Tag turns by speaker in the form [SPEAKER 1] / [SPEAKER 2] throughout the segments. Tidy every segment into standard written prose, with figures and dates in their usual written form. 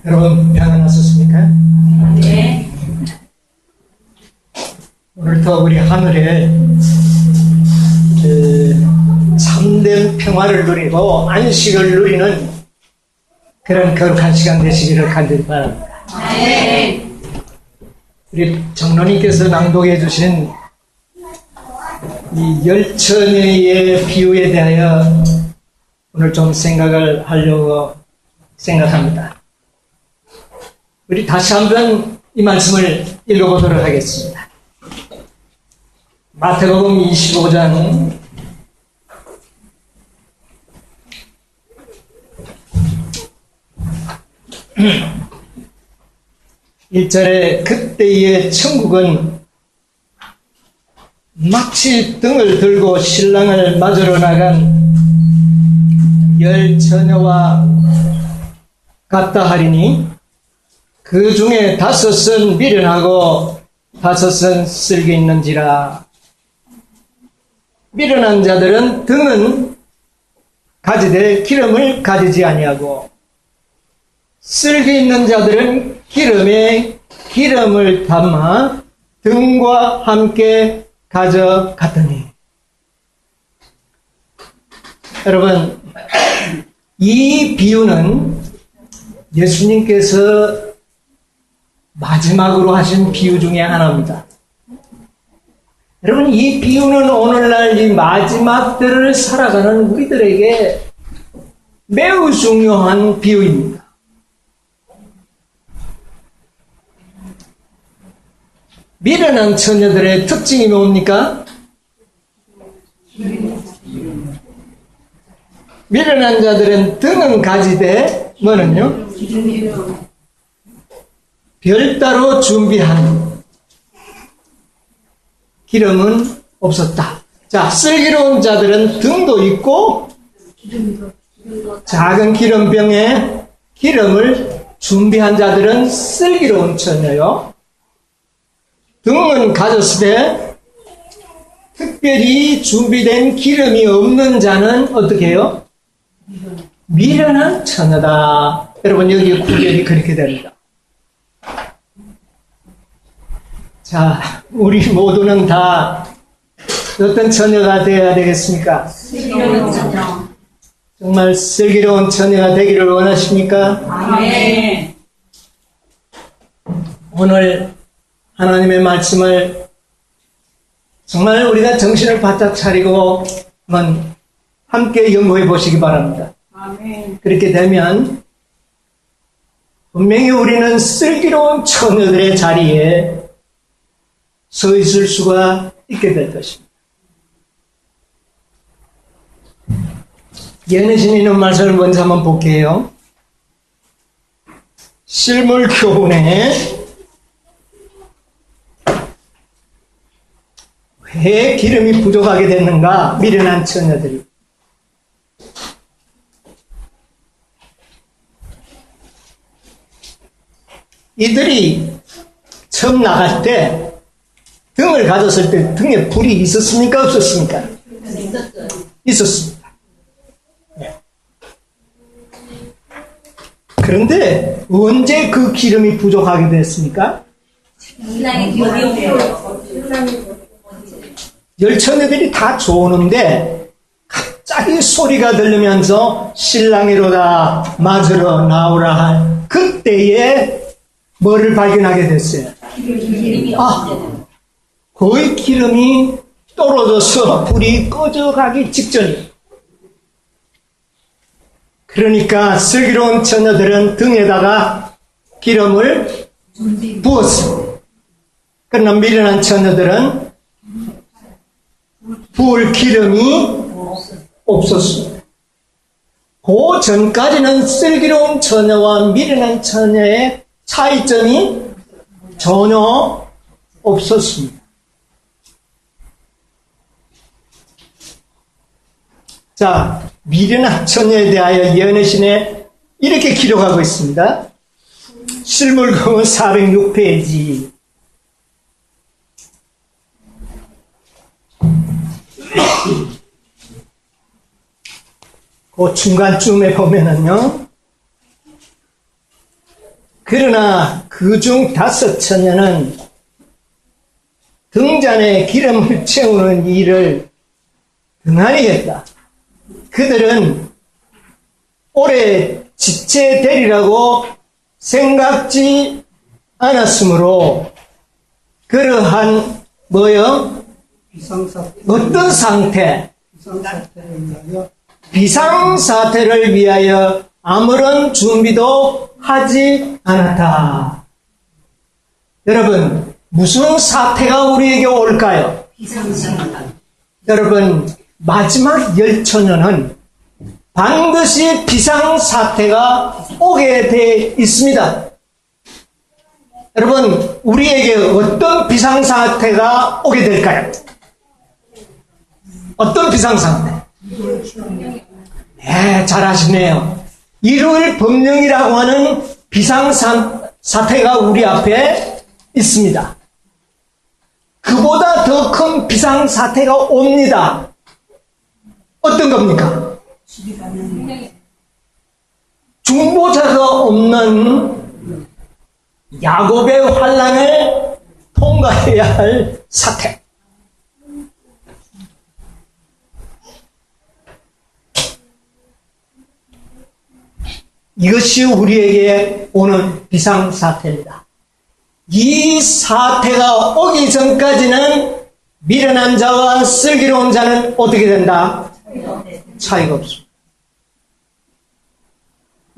[SPEAKER 1] 여러분 평안하셨습니까?
[SPEAKER 2] 네.
[SPEAKER 1] 오늘부터 우리 하늘에 참된 평화를 누리고 안식을 누리는 그런 거룩한 시간 되시기를 간절히 바랍니다.
[SPEAKER 2] 네.
[SPEAKER 1] 우리 장로님께서 낭독해 주신 이 열처녀의 비유에 대하여 오늘 좀 생각을 하려고 생각합니다. 우리 다시 한번 이 말씀을 읽어보도록 하겠습니다. 마태복음 25장 1절에 그때의 천국은 마치 등을 들고 신랑을 맞으러 나간 열 처녀와 같다 하리니 그 중에 5은 미련하고 5은 쓸개 있는지라. 미련한 자들은 등은 가지되 기름을 가지지 아니하고 쓸개 있는 자들은 기름에 기름을 담아 등과 함께 가져갔더니. 여러분, 이 비유는 예수님께서 마지막으로 하신 비유 중에 하나입니다. 여러분, 이 비유는 오늘날 이 마지막 때를 살아가는 우리들에게 매우 중요한 비유입니다. 미련한 처녀들의 특징이 뭡니까? 미련한 자들은 등은 가지되 뭐는요? 별따로 준비한 기름은 없었다. 자, 슬기로운 자들은 등도 있고 작은 기름병에 기름을 준비한 자들은 슬기로운 처녀요. 등은 가졌을 때 특별히 준비된 기름이 없는 자는 어떻게 해요? 미련한 처녀다. 여러분, 여기 구별이 그렇게 됩니다. 자, 우리 모두는 다 어떤 처녀가 되어야 되겠습니까?
[SPEAKER 2] 슬기로운 처녀.
[SPEAKER 1] 정말 슬기로운 처녀가 되기를 원하십니까?
[SPEAKER 2] 아멘.
[SPEAKER 1] 오늘 하나님의 말씀을 정말 우리가 정신을 바짝 차리고 한번 함께 연구해 보시기 바랍니다.
[SPEAKER 2] 아멘.
[SPEAKER 1] 그렇게 되면 분명히 우리는 슬기로운 처녀들의 자리에 서 있을 수가 있게 될 것입니다. 예내신이 있는 말씀을 먼저 한번 볼게요. 실물 교훈에 왜 기름이 부족하게 됐는가? 미련한 처녀들이. 이들이 처음 나갈 때 등을 가졌을 때 등에 불이 있었습니까? 없었습니까? 있었습니다. 네. 그런데 언제 그 기름이 부족하게 됐습니까? 열처녀들이 다 좋은데 갑자기 소리가 들리면서 신랑이로다 맞으러 나오라 할 그때에 뭐를 발견하게 됐어요? 거의 기름이 떨어져서 불이 꺼져가기 직전이에요. 그러니까 슬기로운 처녀들은 등에다가 기름을 부었습니다. 그러나 미련한 처녀들은 부을 기름이 없었습니다. 그 전까지는 슬기로운 처녀와 미련한 처녀의 차이점이 전혀 없었습니다. 자, 미련한 처녀에 대하여 예언의 이렇게 기록하고 있습니다. 실물금은 406페이지. 그 중간쯤에 보면은요. 그러나 그중 5 처녀는 등잔에 기름을 채우는 일을 등한히 했다. 그들은 오래 지체되리라고 생각지 않았으므로 그러한 뭐요? 어떤 상태? 비상사태를 위하여 아무런 준비도 하지 않았다. 여러분, 무슨 사태가 우리에게 올까요?
[SPEAKER 2] 비상사태.
[SPEAKER 1] 여러분, 마지막 10처녀는 반드시 비상사태가 오게 돼 있습니다. 여러분, 우리에게 어떤 비상사태가 오게 될까요? 어떤 비상사태? 네, 잘 아시네요. 일요일 법령이라고 하는 비상사태가 우리 앞에 있습니다. 그보다 더 큰 비상사태가 옵니다. 어떤 겁니까? 중보자가 없는 야곱의 환난을 통과해야 할 사태. 이것이 우리에게 오는 비상사태입니다. 이 사태가 오기 전까지는 미련한 자와 슬기로운 자는 어떻게 된다? 차이가 없습니다.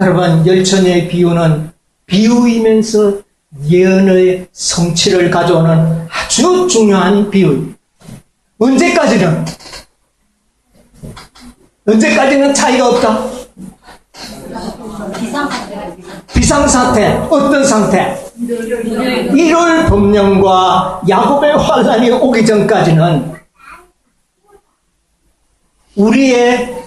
[SPEAKER 1] 여러분, 10처녀의 비유는 비유이면서 예언의 성취를 가져오는 아주 중요한 비유입니다. 언제까지는 차이가 없다? 비상사태. 어떤 상태? 일요일 법령과 야곱의 환난이 오기 전까지는 우리의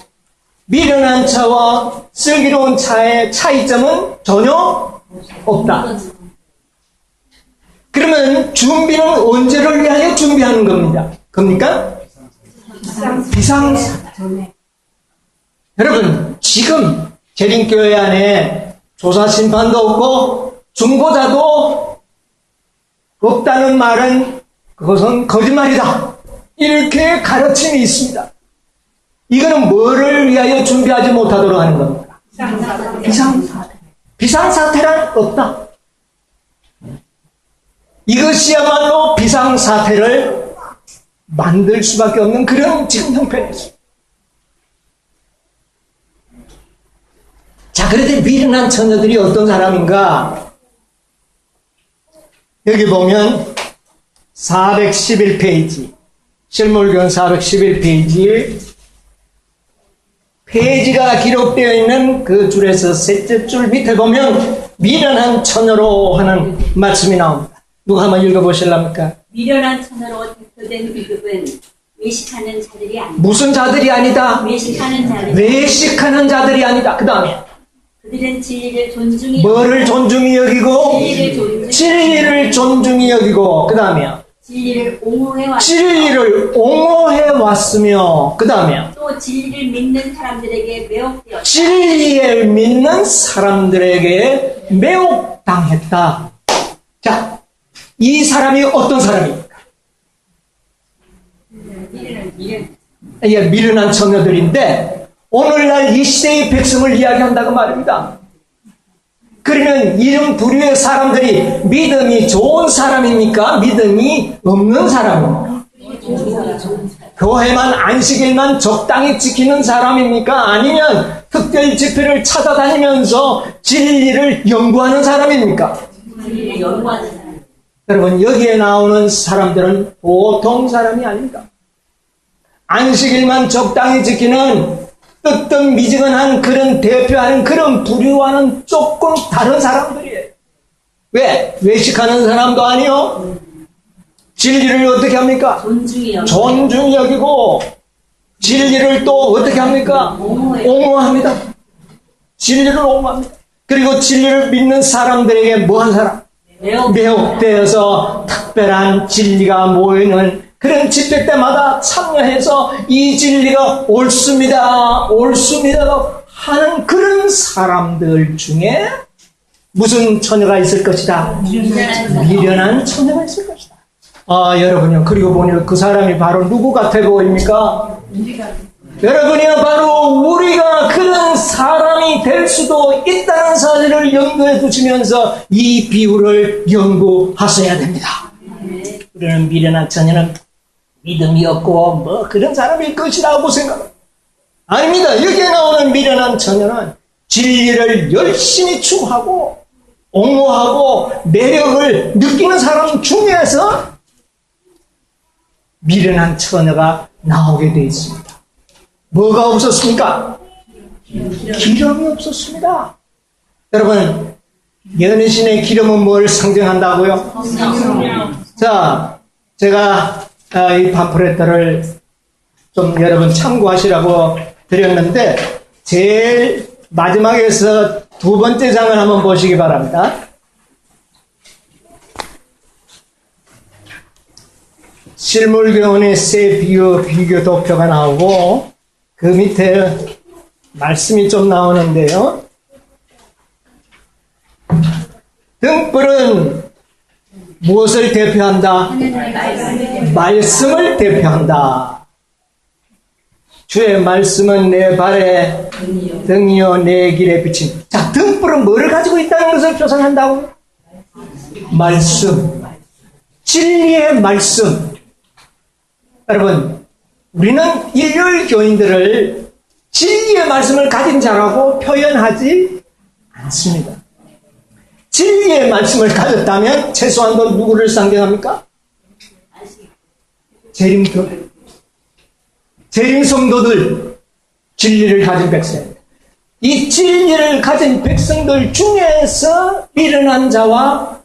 [SPEAKER 1] 미련한 차와 슬기로운 차의 차이점은 전혀 없다. 그러면 준비는 언제를 위하여 준비하는 겁니까? 비상사태. 여러분, 지금 재림교회 안에 조사심판도 없고 중보자도 없다는 말은 그것은 거짓말이다. 이렇게 가르침이 있습니다. 이거는 뭐를 위하여 준비하지 못하도록 하는 겁니까? 비상사태. 비상사태란 없다. 이것이야말로 비상사태를 만들 수밖에 없는 그런 지금 형편이었습니다. 자, 그런데 미련한 처녀들이 어떤 사람인가? 여기 보면 411페이지, 실물경 411페이지, 페이지가 기록되어 있는 그 줄에서 셋째 줄 밑에 보면 미련한 처녀로 하는 말씀이 나옵니다. 누가 한번 읽어보실랍니까?
[SPEAKER 2] 미련한 처녀로 대표된 비급은 외식하는 자들이 아니다.
[SPEAKER 1] 무슨 자들이 아니다? 외식하는 자들이 아니다. 그 다음에
[SPEAKER 2] 그들은 진리를 존중히
[SPEAKER 1] 뭐를 존중히 여기고? 진리를 존중히 여기고. 그 다음에요.
[SPEAKER 2] 진리를 옹호해
[SPEAKER 1] 왔으며. 그 다음에요.
[SPEAKER 2] 또 진리를 믿는 사람들에게 매혹되었다.
[SPEAKER 1] 진리를 믿는 사람들에게 매혹당했다. 자, 이 사람이 어떤 사람입니까? 미련한 처녀들인데 오늘날 이 시대의 백성을 이야기한다고 말입니다. 그러면 이런 부류의 사람들이 믿음이 좋은 사람입니까? 믿음이 없는 사람입니까? 교회만 안식일만 적당히 지키는 사람입니까? 아니면 특별 집회를 찾아다니면서 진리를 연구하는 사람입니까?
[SPEAKER 2] 진리를 연구하는 사람.
[SPEAKER 1] 여러분, 여기에 나오는 사람들은 보통 사람이 아닙니다. 안식일만 적당히 지키는 뜨뜻미지근한 그런 대표하는 그런 부류와는 조금 다른 사람들이에요. 왜? 외식하는 사람도 아니요. 진리를 어떻게 합니까? 존중히 여기고 진리를 또 어떻게 합니까? 옹호합니다. 진리를 옹호합니다. 그리고 진리를 믿는 사람들에게 뭐한 사람? 매혹되어서 특별한 진리가 모이는 그런 집회 때마다 참여해서 이 진리가 옳습니다 하는 그런 사람들 중에 무슨 처녀가 있을 것이다? 미련한 처녀가 있을 것이다. 여러분요, 그리고 보니 그 사람이 바로 누구 같아 보입니까? 여러분이요, 바로 우리가 그런 사람이 될 수도 있다는 사실을 염두에 두시면서 이 비유를 연구하셔야 됩니다. 우리는 미련한 처녀는 믿음이 없고 뭐 그런 사람일 것이라고 생각합니다. 아닙니다. 여기에 나오는 미련한 처녀는 진리를 열심히 추구하고 옹호하고 매력을 느끼는 사람 중에서 미련한 처녀가 나오게 되어 있습니다. 뭐가 없었습니까? 기름이 없었습니다. 여러분, 연신의 기름은 뭘 상징한다고요? 자, 제가 이 팜플렛들을 좀 여러분 참고하시라고 드렸는데 제일 마지막에서 두 번째 장을 한번 보시기 바랍니다. 실물교훈의 새 비교 도표가 나오고 그 밑에 말씀이 좀 나오는데요. 등불은 무엇을 대표한다? 말씀을 대표한다. 주의 말씀은 내 발에 등이요 내 길에 비친. 자, 등불은 뭐를 가지고 있다는 것을 표상한다고? 말씀. 진리의 말씀. 여러분, 우리는 일요일 교인들을 진리의 말씀을 가진 자라고 표현하지 않습니다. 진리의 말씀을 가졌다면 최소한도 누구를 상징합니까? 재림교회. 재림 성도들, 진리를 가진 백성입니다. 이 진리를 가진 백성들 중에서 미련한 자와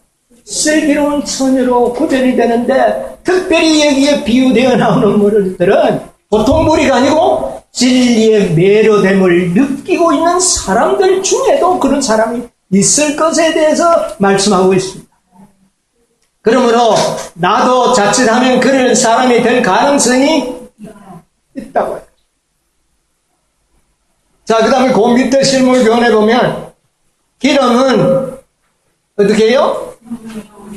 [SPEAKER 1] 슬기로운 처녀로 구별이 되는데, 특별히 여기에 비유되어 나오는 물들은 보통 무리가 아니고 진리의 매료됨을 느끼고 있는 사람들 중에도 그런 사람이 있을 것에 대해서 말씀하고 있습니다. 그러므로 나도 자칫하면 그런 사람이 될 가능성이 있다고 해요. 자, 그 다음에 그 밑에 실물교훈에 보면 기름은 어떻게 해요?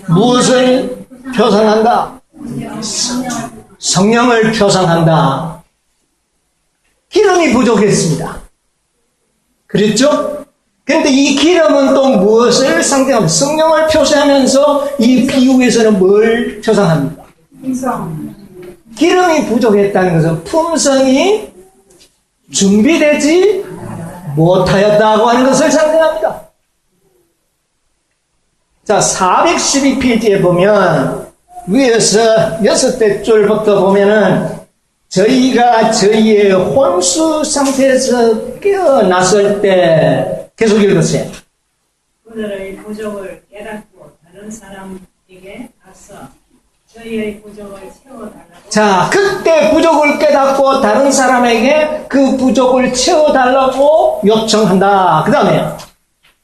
[SPEAKER 1] 무엇을 표상한다? 성령을 표상한다. 기름이 부족했습니다. 그랬죠? 그런데 이 기름은 또 무엇을 상징합니까? 성령을 표시하면서 이 비유에서는 뭘 표상합니까? 기름이 부족했다는 것은 품성이 준비되지 못하였다고 하는 것을 상징합니다. 자, 412페이지에 보면 위에서 6대 줄부터 보면은 저희가 저희의 혼수 상태에서 깨어났을 때 계속 읽으세요.
[SPEAKER 3] 그들의 부족을 깨닫고 다른 사람에게 가서 저희의 부족을 채워달라고.
[SPEAKER 1] 자, 그때 부족을 깨닫고 다른 사람에게 그 부족을 채워달라고 요청한다. 그 다음에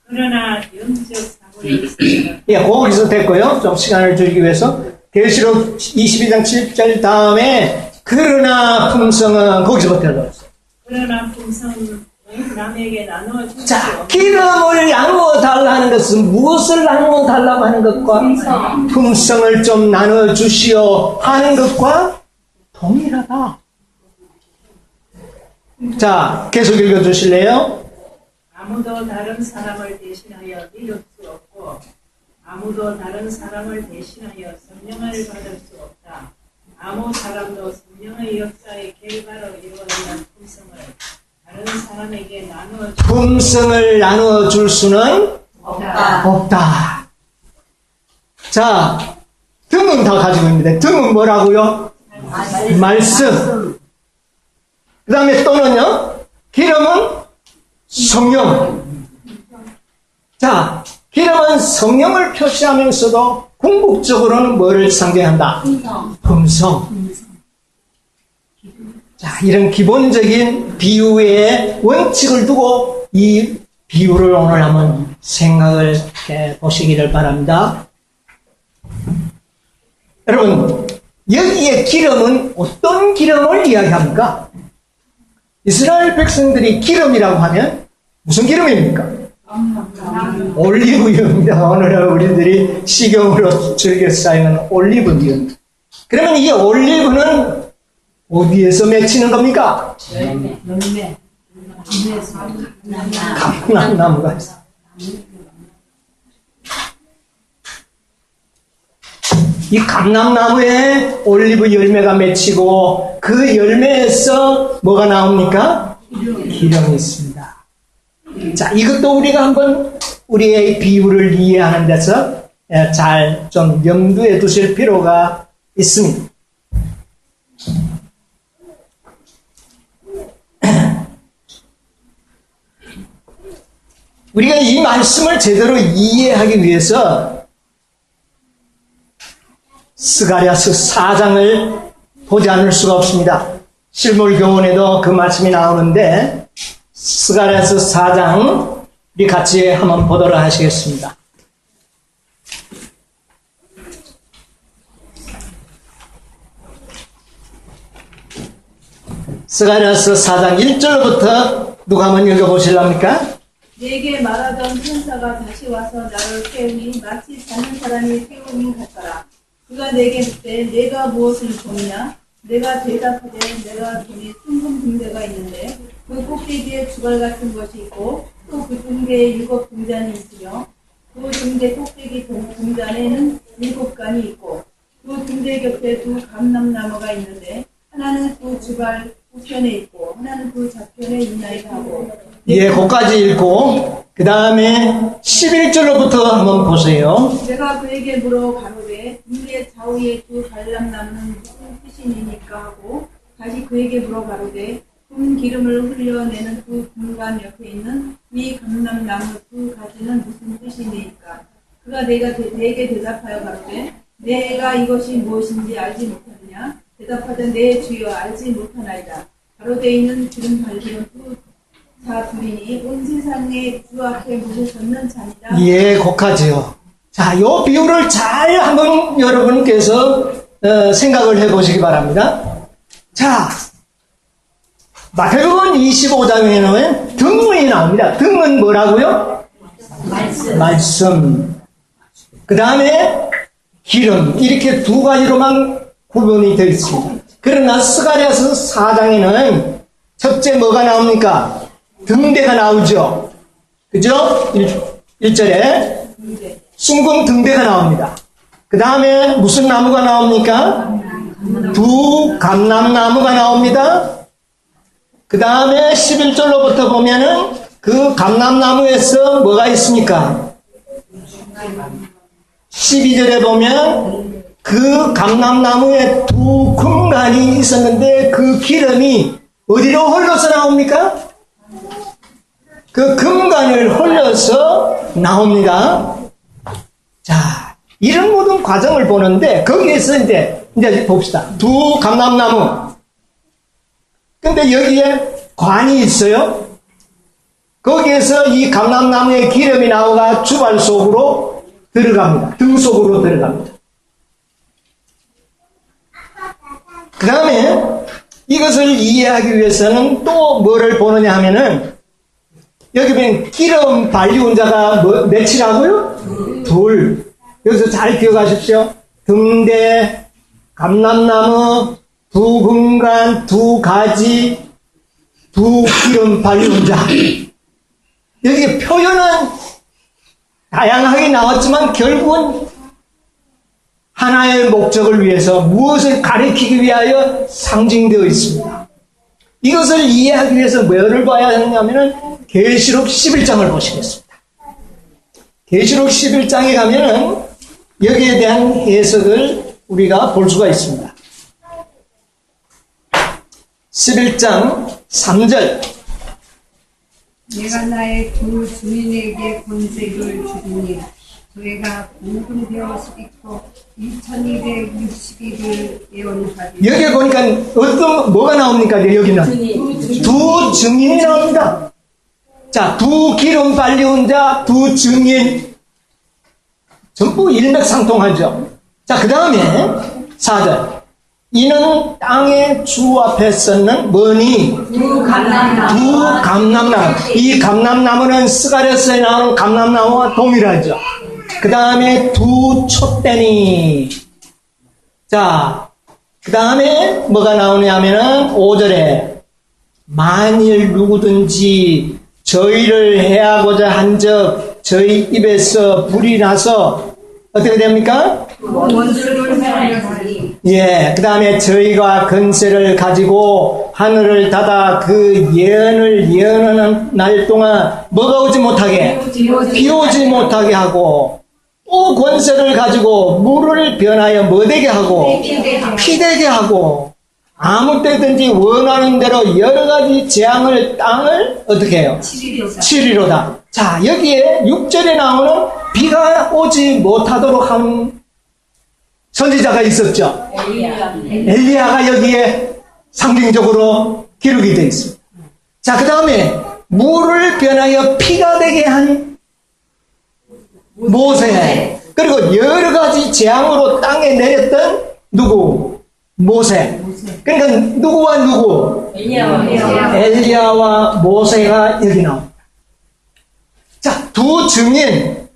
[SPEAKER 3] 그러나 영적 사고에 있어서는
[SPEAKER 1] 거기서 됐고요. 좀 시간을 줄이기 위해서 계시록 22장 7절 다음에 그러나 품성은 거기서부터 들어갔어요.
[SPEAKER 3] 그러나 품성은 남에게 나누어 주시오.
[SPEAKER 1] 자, 기름을 나누어 달라는 것은 무엇을 나누어 달라고 하는 것과 품성을 좀 나누어 주시오 하는 것과 동일하다. 자, 계속 읽어 주실래요?
[SPEAKER 3] 아무도 다른 사람을 대신하여 믿을 수 없고 아무도 다른 사람을 대신하여 성령을 받을 수 없다. 아무 사람도 성령의 역사의 결과로 이루어지는 품성을 다른 사람에게 나누어
[SPEAKER 1] 품성을 나누어 줄 수는 없다. 자, 등은 다 가지고 있는데 등은 뭐라고요? 말씀. 그 다음에 또는요? 기름은 성령. 자, 기름은 성령을 표시하면서도 궁극적으로는 뭐를 상징한다? 품성. 자, 이런 기본적인 비유의 원칙을 두고 이 비유를 오늘 한번 생각을 해 보시기를 바랍니다. 여러분, 여기에 기름은 어떤 기름을 이야기합니까? 이스라엘 백성들이 기름이라고 하면 무슨 기름입니까? 올리브유입니다. 오늘 우리들이 식용으로 즐겨 사용하는 올리브유. 그러면 이 올리브는 어디에서 맺히는 겁니까? 감람나무가 있어요. 이 감람나무에 올리브 열매가 맺히고 그 열매에서 뭐가 나옵니까? 기름이 있습니다. 자, 이것도 우리가 한번 우리의 비유를 이해하는 데서 잘 좀 염두에 두실 필요가 있습니다. 우리가 이 말씀을 제대로 이해하기 위해서 스가랴서 4장을 보지 않을 수가 없습니다. 실물교훈에도 그 말씀이 나오는데 스가랴서 4장 우리 같이 한번 보도록 하시겠습니다. 스가랴서 4장 1절부터 누가 한번 읽어보실랍니까?
[SPEAKER 3] 내게 말하던 천사가 다시 와서 나를 깨우니 마치 자는 사람이 깨우니 같더라. 그가 내게 묻되 내가 무엇을 보느냐? 내가 대답하되 내가 보니 둥근 등대가 있는데 그 꼭대기에 주발 같은 것이 있고 또 그 등대에 7 등잔이 있으며 그 등대 꼭대기 등잔에는 7간이 있고 그 등대 곁에 2 감람나무가 있는데 하나는 그 주발 우편에 있고 하나는 그 좌편에 있나이다 하고.
[SPEAKER 1] 예, 거기까지 읽고 그 다음에 11절로부터 한번 보세요.
[SPEAKER 3] 내가 그에게 물어 가로되 등대 좌우에 2 감람나무는 무슨 뜻이니까 하고 다시 그에게 물어 가로되 금 기름을 흘려내는 그 금관 옆에 있는 위 감람나무 2 가지는 무슨 뜻이니까. 그가 내게 대답하여 가로되 내가 이것이 무엇인지 알지 못하느냐. 대답하되 내 주여 알지 못하나이다. 가로되 있는 기름 발기는 자 둘이니 온 세상에 주 앞에 모셔섰는 자니라.
[SPEAKER 1] 예, 거기까지요. 자, 요 비유를 잘 한번 여러분께서 생각을 해보시기 바랍니다. 자, 마태복음 25장에는 등문이 나옵니다. 등은 뭐라고요? 말씀. 그 다음에 기름. 이렇게 2가지로만 구분이 되어 있습니다. 그러나 스가랴서 4장에는 첫째 뭐가 나옵니까? 등대가 나오죠. 그죠? 1절에 숭근 등대가 나옵니다. 그 다음에 무슨 나무가 나옵니까? 2 감람나무가 나옵니다. 그 다음에 11절로부터 보면은 그 감람나무에서 뭐가 있습니까? 12절에 보면 그 감람나무에 2 금관이 있었는데 그 기름이 어디로 흘러서 나옵니까? 그 금관을 흘려서 나옵니다. 자, 이런 모든 과정을 보는데 거기에서 이제 봅시다. 2 감람나무. 근데 여기에 관이 있어요. 거기에서 이 감람나무의 기름이 나오가 주발 속으로 들어갑니다. 등 속으로 들어갑니다. 그 다음에 이것을 이해하기 위해서는 또 뭐를 보느냐 하면은 여기 보면 기름 발리운 자가 몇이라고요? 둘. 여기서 잘 기억하십시오. 등대, 감람나무, 2 금관, 2 가지, 2 기름 발리운 자. 여기 표현은 다양하게 나왔지만 결국은 하나의 목적을 위해서 무엇을 가리키기 위하여 상징되어 있습니다. 이것을 이해하기 위해서 뭐를 봐야 하느냐면은 계시록 11장을 보시겠습니다. 계시록 11장에 가면은 여기에 대한 해석을 우리가 볼 수가 있습니다. 11장 3절
[SPEAKER 4] 내가 나의 두 주인에게 권세를 주리니 저희가 공동되어 있고 1260일을 예언하리.
[SPEAKER 1] 여기 보니까 뭐가 나옵니까? 여기는 두 증인이 나옵니다. 자, 두 기름 발리운 자, 두 증인. 전부 일맥상통하죠. 자, 그 다음에 4절. 이는 땅의 주 앞에 섰는 뭐니? 두 감람나무. 이 감람나무는 스가랴서에 나오는 감람나무와 동일하죠. 그 다음에 두 촛대니. 자, 그 다음에 뭐가 나오냐면은 5절에 만일 누구든지 저희를 해하고자 한적 저희 입에서 불이 나서 어떻게 됩니까?
[SPEAKER 4] 원수를 하리.
[SPEAKER 1] 예, 그 다음에 저희가 건세를 가지고 하늘을 닫아 그 예언을 예언하는 날 동안 뭐가 오지 못하게? 비 오지 못하게 하고, 또 권세를 가지고 물을 변하여 뭐 되게 하고? 피 되게 하고, 아무 때든지 원하는 대로 여러 가지 재앙을 땅을 어떻게 해요? 치리로다. 자, 여기에 6절에 나오는 비가 오지 못하도록 한 선지자가 있었죠. 엘리야가 여기에 상징적으로 기록이 되어 있습니다. 자, 그 다음에 물을 변하여 피가 되게 한 모세. 그리고 여러 가지 재앙으로 땅에 내렸던 누구? 모세. 그러니까 누구와 누구? 엘리야와 모세가 여기 나옵니다. 자, 두 증인,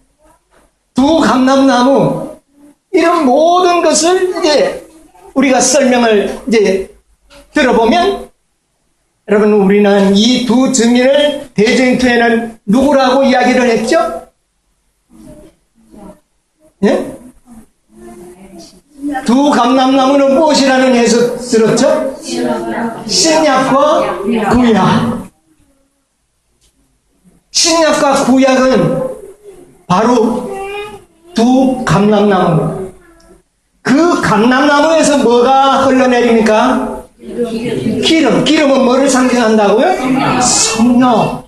[SPEAKER 1] 두 감람나무, 이런 모든 것을 이제 우리가 설명을 이제 들어보면, 여러분, 우리는 이 두 증인을 대전투에는 누구라고 이야기를 했죠? 예? 두 감람나무는 무엇이라는 해석 들었죠? 신약과 구약. 신약과 구약은 바로 두 감람나무입니다. 그 감람나무에서 뭐가 흘러내립니까? 기름. 기름은 뭐를 상징한다고요? 성령.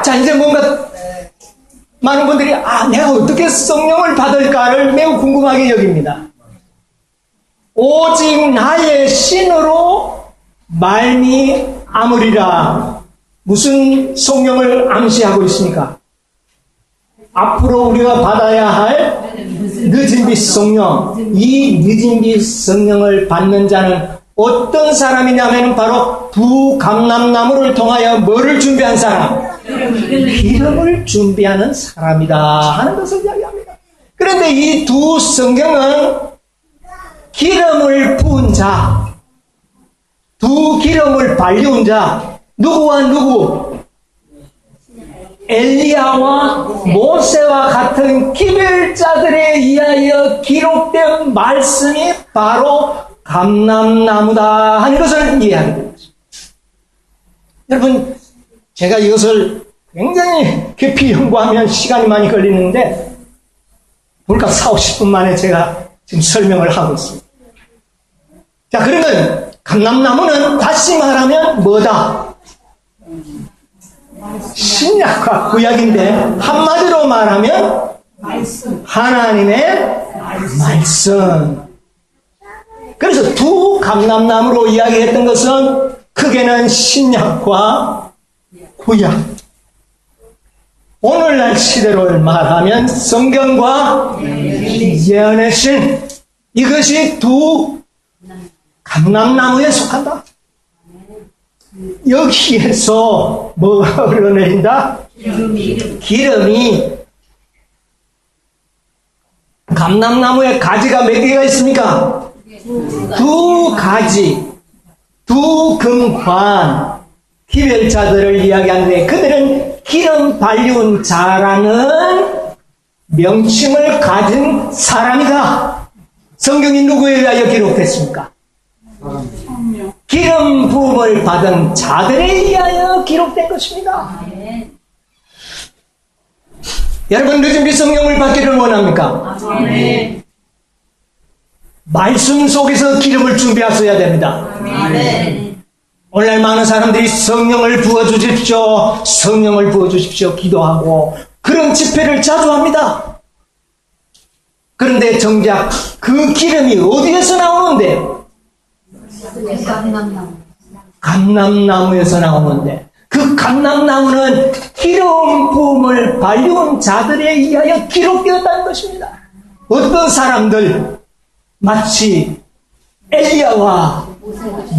[SPEAKER 1] 자, 이제 뭔가 많은 분들이 내가 어떻게 성령을 받을까를 매우 궁금하게 여깁니다. 오직 나의 신으로 말미암으리라. 무슨 성령을 암시하고 있습니까? 앞으로 우리가 받아야 할 늦은 빛 성령. 이 늦은 빛 성령을 받는 자는 어떤 사람이냐면 바로 두 감람나무를 통하여 뭐를 준비한 사람? 기름을 준비하는 사람이다 하는 것을 이야기합니다. 그런데 이 두 성경은 기름을 부은 자, 두 기름을 발리운 자, 누구와 누구? 엘리야와 모세와 같은 기별자들에 의하여 기록된 말씀이 바로 감람나무다 하는 것을 이해하게 됩니다. 여러분, 제가 이것을 굉장히 깊이 연구하면 시간이 많이 걸리는데 불과 40-50분 만에 제가 지금 설명을 하고 있습니다. 자, 그러면 감람나무는 다시 말하면 뭐다? 신약과 구약인데 한마디로 말하면 하나님의 말씀. 그래서 두 감람나무로 이야기했던 것은 크게는 신약과 구약. 오늘날 시대로 말하면 성경과 예언의 신. 이것이 두 감람나무에 속한다. 여기에서 뭐가 흘러내린다? 기름이. 감람나무에 가지가 몇 개가 있습니까? 두 가지, 두 금관, 기별자들을 이야기하는데 그들은 기름 발리운 자라는 명칭을 가진 사람이다. 성경이 누구에 의하여 기록됐습니까? 기름 부음을 받은 자들에 의하여 기록된 것입니다. 여러분, 늦은 빛 성령을 받기를 원합니까? 말씀 속에서 기름을 준비하셔야 됩니다. 오늘날 많은 사람들이 성령을 부어주십시오, 성령을 부어주십시오 기도하고 그런 집회를 자주 합니다. 그런데 정작 그 기름이 어디에서 나오는데? 감람나무에서 나오는데, 그 감람나무는 기름 부음을 발려온 자들에 의하여 기록되었다는 것입니다. 어떤 사람들, 마치 엘리야와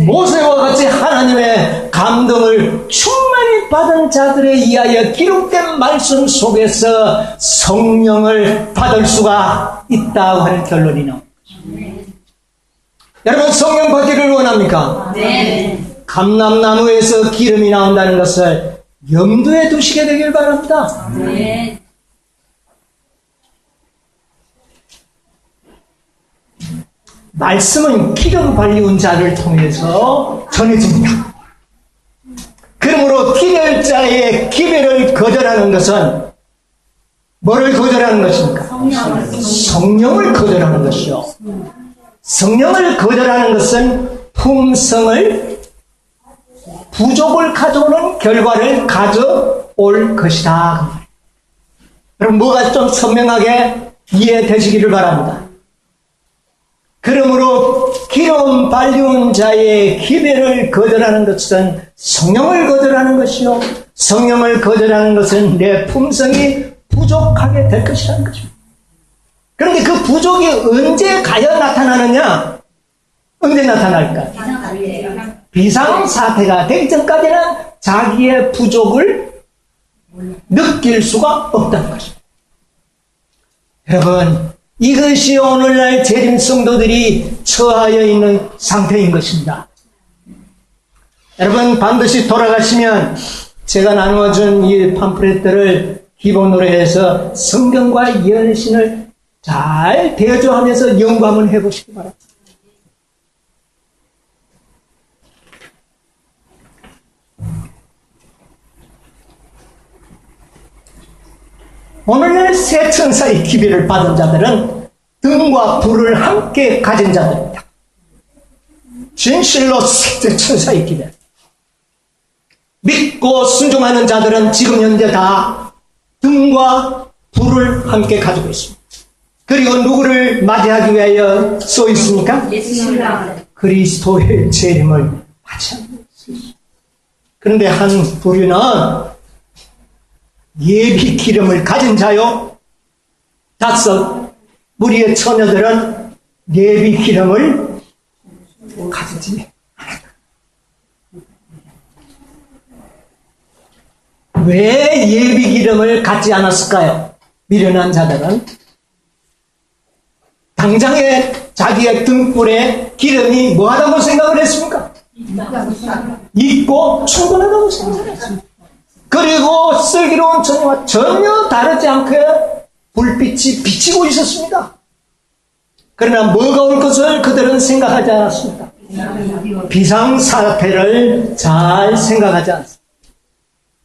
[SPEAKER 1] 모세와 같이 하나님의 감동을 충만히 받은 자들에 의하여 기록된 말씀 속에서 성령을 받을 수가 있다고 하는 결론이 나옵니다. 여러분, 성령 받기를 원합니까?
[SPEAKER 2] 네.
[SPEAKER 1] 감람나무에서 기름이 나온다는 것을 염두에 두시게 되길 바랍니다.
[SPEAKER 2] 네.
[SPEAKER 1] 말씀은 기름 발리운 자를 통해서 전해집니다. 그러므로 기별자의 기별을 거절하는 것은 뭐를 거절하는 것입니까? 성령을 거절하는 것이요. 성령을 거절하는 것은 품성을, 부족을 가져오는 결과를 가져올 것이다. 그럼 뭐가 좀 선명하게 이해되시기를 바랍니다. 그러므로 기름 발리운 자의 기별을 거절하는 것은 성령을 거절하는 것이요, 성령을 거절하는 것은 내 품성이 부족하게 될 것이라는 것입니다. 그런데 그 부족이 언제 가야 나타나느냐? 언제 나타날까? 비상사태가 되기 전까지는 자기의 부족을 느낄 수가 없다는 것입니다. 여러분, 이것이 오늘날 재림 성도들이 처하여 있는 상태인 것입니다. 여러분, 반드시 돌아가시면 제가 나누어준 이 팜플렛들을 기본으로 해서 성경과 예언신을 잘 대조하면서 연구 한번 해보시기 바랍니다. 오늘날 새 천사의 기별을 받은 자들은 등과 불을 함께 가진 자들입니다. 진실로 새 천사의 기별. 믿고 순종하는 자들은 지금 현재 다 등과 불을 함께 가지고 있습니다. 그리고 누구를 맞이하기 위하여 써 있습니까? 그리스도의 재림을 맞이하는 것입니다. 그런데 한 부류는 예비 기름을 가진 자요, 5 무리의 처녀들은 예비 기름을 가지지 않았다. 왜 예비 기름을 갖지 않았을까요? 미련한 자들은 당장에 자기의 등불에 기름이 뭐하다고 생각을 했습니까? 있고 충분하다고 생각했습니다. 그리고 슬기로운 처녀와 전혀 다르지 않게 불빛이 비치고 있었습니다. 그러나 뭐가 올 것을 그들은 생각하지 않았습니다. 비상사태를 잘 생각하지 않습니다.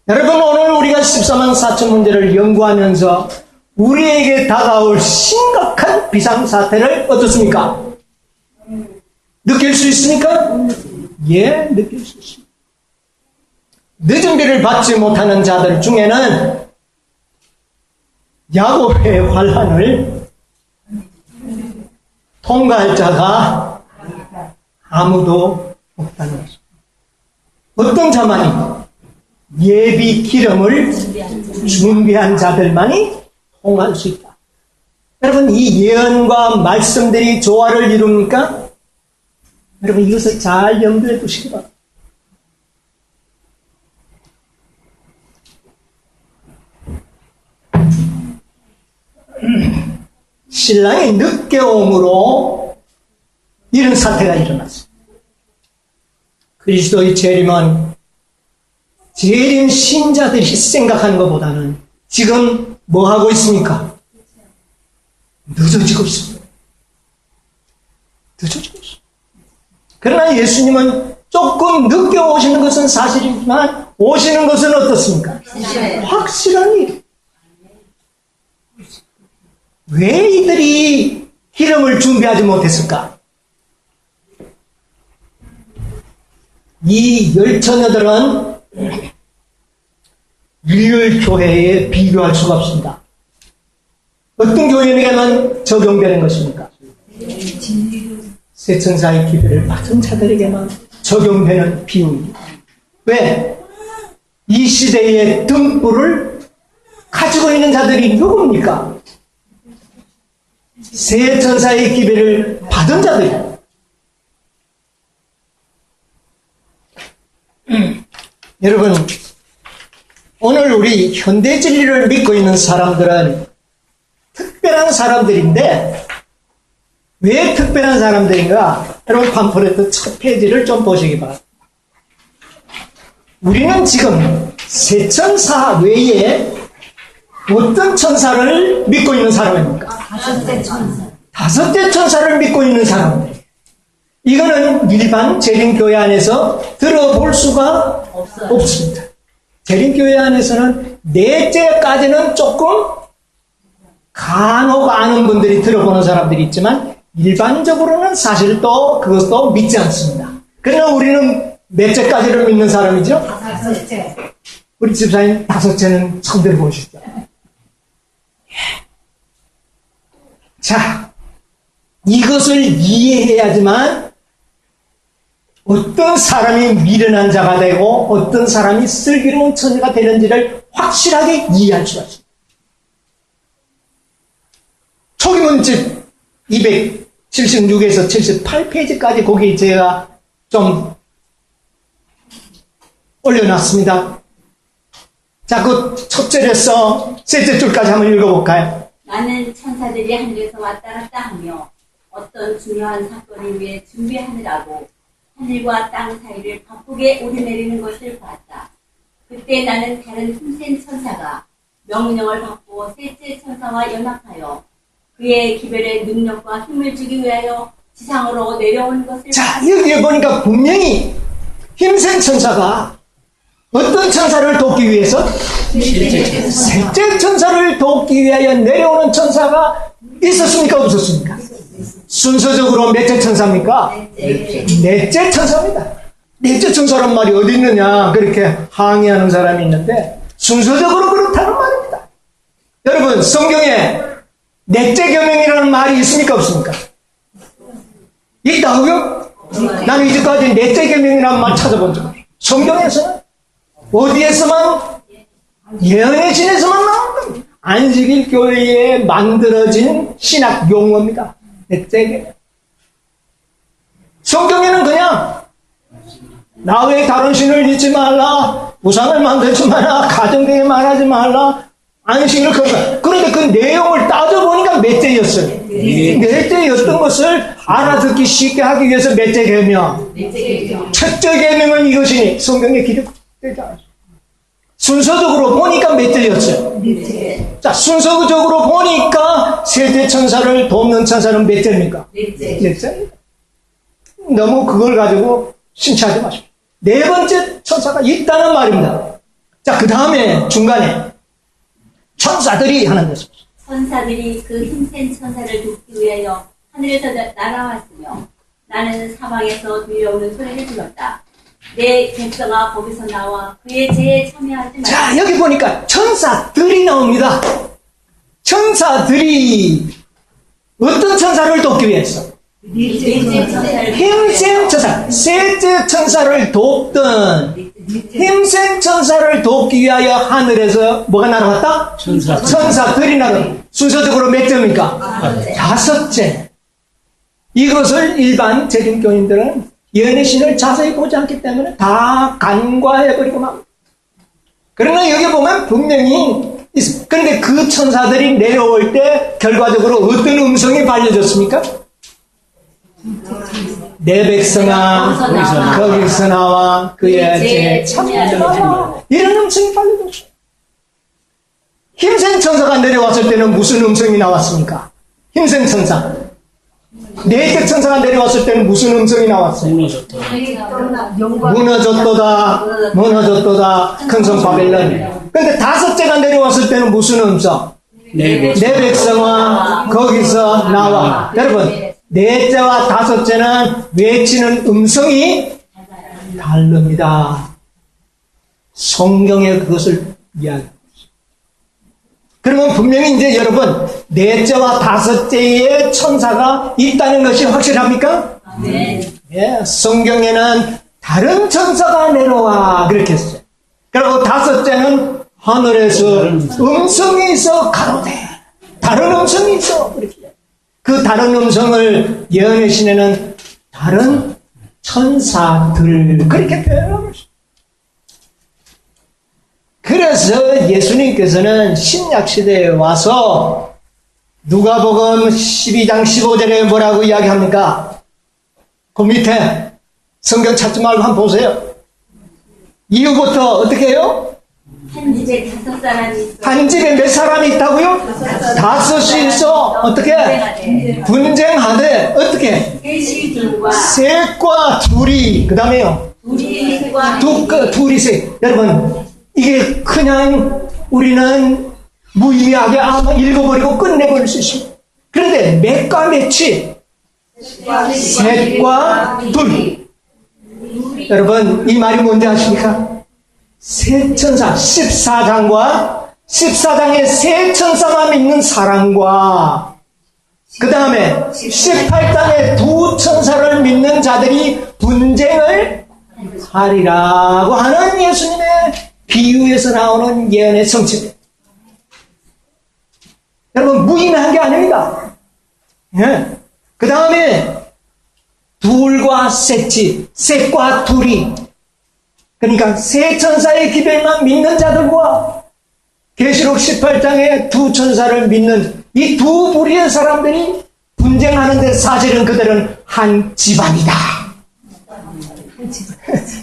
[SPEAKER 1] 여러분, 오늘 우리가 14만 4천 문제를 연구하면서 우리에게 다가올 심각한 비상사태를 어떻습니까? 느낄 수 있습니까? 예, 느낄 수 있습니다. 늦은 비를 받지 못하는 자들 중에는 야곱의 환난을 통과할 자가 아무도 없다는 것입니다. 어떤 자만이? 예비 기름을 준비한 자들만이 통할 수 있다. 여러분, 이 예언과 말씀들이 조화를 이룹니까? 여러분, 이것을 잘 염두에 두시기 바랍니다. 신랑이 늦게 오므로 이런 사태가 일어났습니다. 그리스도의 재림은 재림 신자들이 생각하는 것보다는 지금 뭐 하고 있습니까? 늦어지고 있습니다. 늦어지고 있습니다. 그러나 예수님은 조금 늦게 오시는 것은 사실이지만 오시는 것은 어떻습니까? 확실한 일. 왜 이들이 기름을 준비하지 못했을까? 이 열처녀들은 일요일 교회에 비교할 수가 없습니다. 어떤 교회에게만 적용되는 것입니까? 새 천사의 기별을 받은 자들에게만 적용되는 비유입니다. 왜? 이 시대의 등불을 가지고 있는 자들이 누굽니까? 새 천사의 기별을 받은 자들이에요. 여러분, 오늘 우리 현대 진리를 믿고 있는 사람들은 특별한 사람들인데, 왜 특별한 사람들인가? 여러분, 팜플렛 첫 페이지를 좀 보시기 바랍니다. 우리는 지금 새 천사 외에 어떤 천사를 믿고 있는 사람입니까? 다섯째 천사를 믿고 있는 사람들. 이거는 일반 재림교회 안에서 들어볼 수가 없습니다. 재림교회 안에서는 넷째까지는 조금 간혹 아는 분들이 들어보는 사람들이 있지만 일반적으로는 사실 또 그것도 믿지 않습니다. 그러나 우리는 몇째까지를 믿는 사람이죠?
[SPEAKER 4] 다섯째.
[SPEAKER 1] 우리 집사님 다섯째는 처음 들어보시죠? 자, 이것을 이해해야지만 어떤 사람이 미련한 자가 되고 어떤 사람이 슬기로운 처녀가 되는지를 확실하게 이해할 수가 있습니다. 초기문집 276에서 78페이지까지 거기 제가 좀 올려놨습니다. 자, 그 첫 절에서 셋째 줄까지 한번 읽어볼까요?
[SPEAKER 2] 많은 천사들이 하늘에서 왔다 갔다 하며 어떤 중요한 사건을 위해 준비하느라고 하늘과 땅 사이를 바쁘게 오르내리는 것을 보았다. 그때 나는 다른 힘센 천사가 명령을 받고 셋째 천사와 연합하여 그의 기별의 능력과 힘을 주기 위하여 지상으로 내려오는 것을
[SPEAKER 1] 자, 여기에 보니까 분명히 힘센 천사가 어떤 천사를 돕기 위해서? 셋째 천사를 돕기 위하여 내려오는 천사가 있었습니까? 없었습니까? 순서적으로 몇째 천사입니까? 넷째 천사입니다. 넷째 천사란 말이 어디 있느냐 그렇게 항의하는 사람이 있는데 순서적으로 그렇다는 말입니다. 여러분, 성경에 넷째 계명이라는 말이 있습니까? 없습니까? 있다고요? 나는 이제까지 넷째 계명이라는 말 찾아본 적 없어요. 성경에서는 어디에서만? 예언의 신에서만 나온 겁니다. 안식일 교회에 만들어진 신학 용어입니다. 넷째 계명. 성경에는 그냥 나 외에 다른 신을 믿지 말라, 우상을 만들지 마라, 가정되게 말하지 말라, 안식일을 거부한다. 그런데 그 내용을 따져보니까 몇째였어요. 넷째였던 것을 알아듣기 쉽게 하기 위해서 몇째 계명. 첫째 계명은 이것이니 성경에 기록되지 않았어요. 순서적으로 보니까 몇째였어요. 자, 순서적으로 보니까 셋째 천사를 돕는 천사는 몇째입니까? 넷째. 너무 그걸 가지고 심취하지 마십시오. 네 번째 천사가 있다는 말입니다. 자, 그 다음에 중간에 천사들이 하는 것입니다.
[SPEAKER 2] 천사들이 그 힘센 천사를 돕기 위하여 하늘에서 날아왔으며 나는 사방에서 들려오는 소리를 들었다. 내 백성아 거기서 나와 그의 죄에 참여하지 말라.
[SPEAKER 1] 자, 여기 보니까 천사들이 나옵니다. 천사들이 어떤 천사를 돕기 위해서?
[SPEAKER 2] 넷째 천사를
[SPEAKER 1] 힘센 천사, 셋째 천사를 돕던 힘센 천사를 돕기 위하여 하늘에서 뭐가 날아왔다? 천사들이 날아왔다. 순서적으로 몇 점입니까? 다섯째. 이것을 일반 재림교인들은 예언의 신을 자세히 보지 않기 때문에 다 간과해버리고 막. 그러나 여기 보면 분명히 있습니다. 그런데 그 천사들이 내려올 때 결과적으로 어떤 음성이 발려졌습니까? 내 백성아 거기서 나와 그의 죄에 참여하지 마라. 이런 음성이 발려졌어요. 힘센 천사가 내려왔을 때는 무슨 음성이 나왔습니까? 힘센 천사. 넷째 천사가 내려왔을 때는 무슨 음성이 나왔어요? 무너졌도다 큰 성 바벨론. 그런데 다섯째가 내려왔을 때는 무슨 음성? 내 백성아 거기서 나와. 여러분, 넷째와 다섯째는 외치는 음성이 다릅니다. 성경에 그것을 이야기합니다. 그러면 분명히 이제 여러분, 넷째와 다섯째의 천사가 있다는 것이 확실합니까?
[SPEAKER 2] 네.
[SPEAKER 1] 예, 성경에는 다른 천사가 내려와 그렇게 했어요. 그리고 다섯째는 하늘에서 음성이 있어 가로되, 다른 음성이 있어 그렇게. 그 다른 음성을 예언의 신에는 다른 천사들 그렇게 표현하고 있어요. 그래서 예수님께서는 신약시대에 와서 누가복음 12장 15절에 뭐라고 이야기합니까? 그 밑에 성경 찾지 말고 한번 보세요. 이후부터 어떻게 해요?
[SPEAKER 2] 한 집에 5사람이 있어.
[SPEAKER 1] 한 집에 몇 사람이 있다고요? 5이 있어. 어떻게? 분쟁하되 어떻게?
[SPEAKER 2] 셋과
[SPEAKER 1] 셋과 둘이 그 다음에요.
[SPEAKER 2] 둘과
[SPEAKER 1] 둘이 셋. 여러분 이게 그냥 우리는 무의미하게 아마 읽어버리고 끝내버릴 수 있습니다. 그런데 몇과 몇이? 셋과 둘. 여러분 이 말이 뭔지 아십니까? 세 천사 14장에 세 천사만 믿는 사람과 그 다음에 18장에 두 천사를 믿는 자들이 분쟁을 하리라고 하는 예수님의 비유에서 나오는 예언의 성취입니다. 여러분 무의미한 게 아닙니다. 예. 그 다음에 둘과 셋이, 셋과 둘이, 그러니까 세 천사의 기별만 믿는 자들과 계시록 18장에 두 천사를 믿는 이 두 부류의 사람들이 분쟁하는데 사실은 그들은 한 집안이다.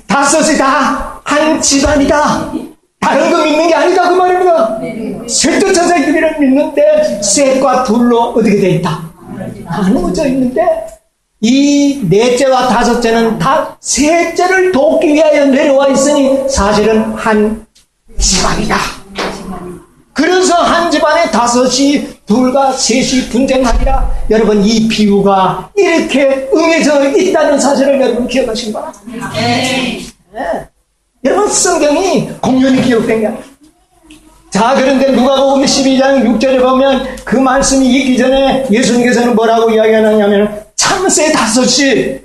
[SPEAKER 1] 5이 다 한 집안이다. 다른 거 믿는 게 아니다 그 말입니다. 셋째 천사의 기별을 믿는데 셋과 둘로 어떻게 돼 있다? 나누어져 있는데 이 넷째와 다섯째는 다 셋째를 돕기 위하여 내려와 있으니 사실은 한 집안이다. 그래서 한 집안에 5이 둘과 셋이 분쟁하리라. 여러분 이 비유가 이렇게 응해져 있다는 사실을 여러분 기억하시기 바랍니다. 네. 여러분 성경이 공연히 기록된 게 아니에요. 자, 그런데 누가복음 12장 6절에 보면 그 말씀이 있기 전에 예수님께서는 뭐라고 이야기하느냐면 참새 5이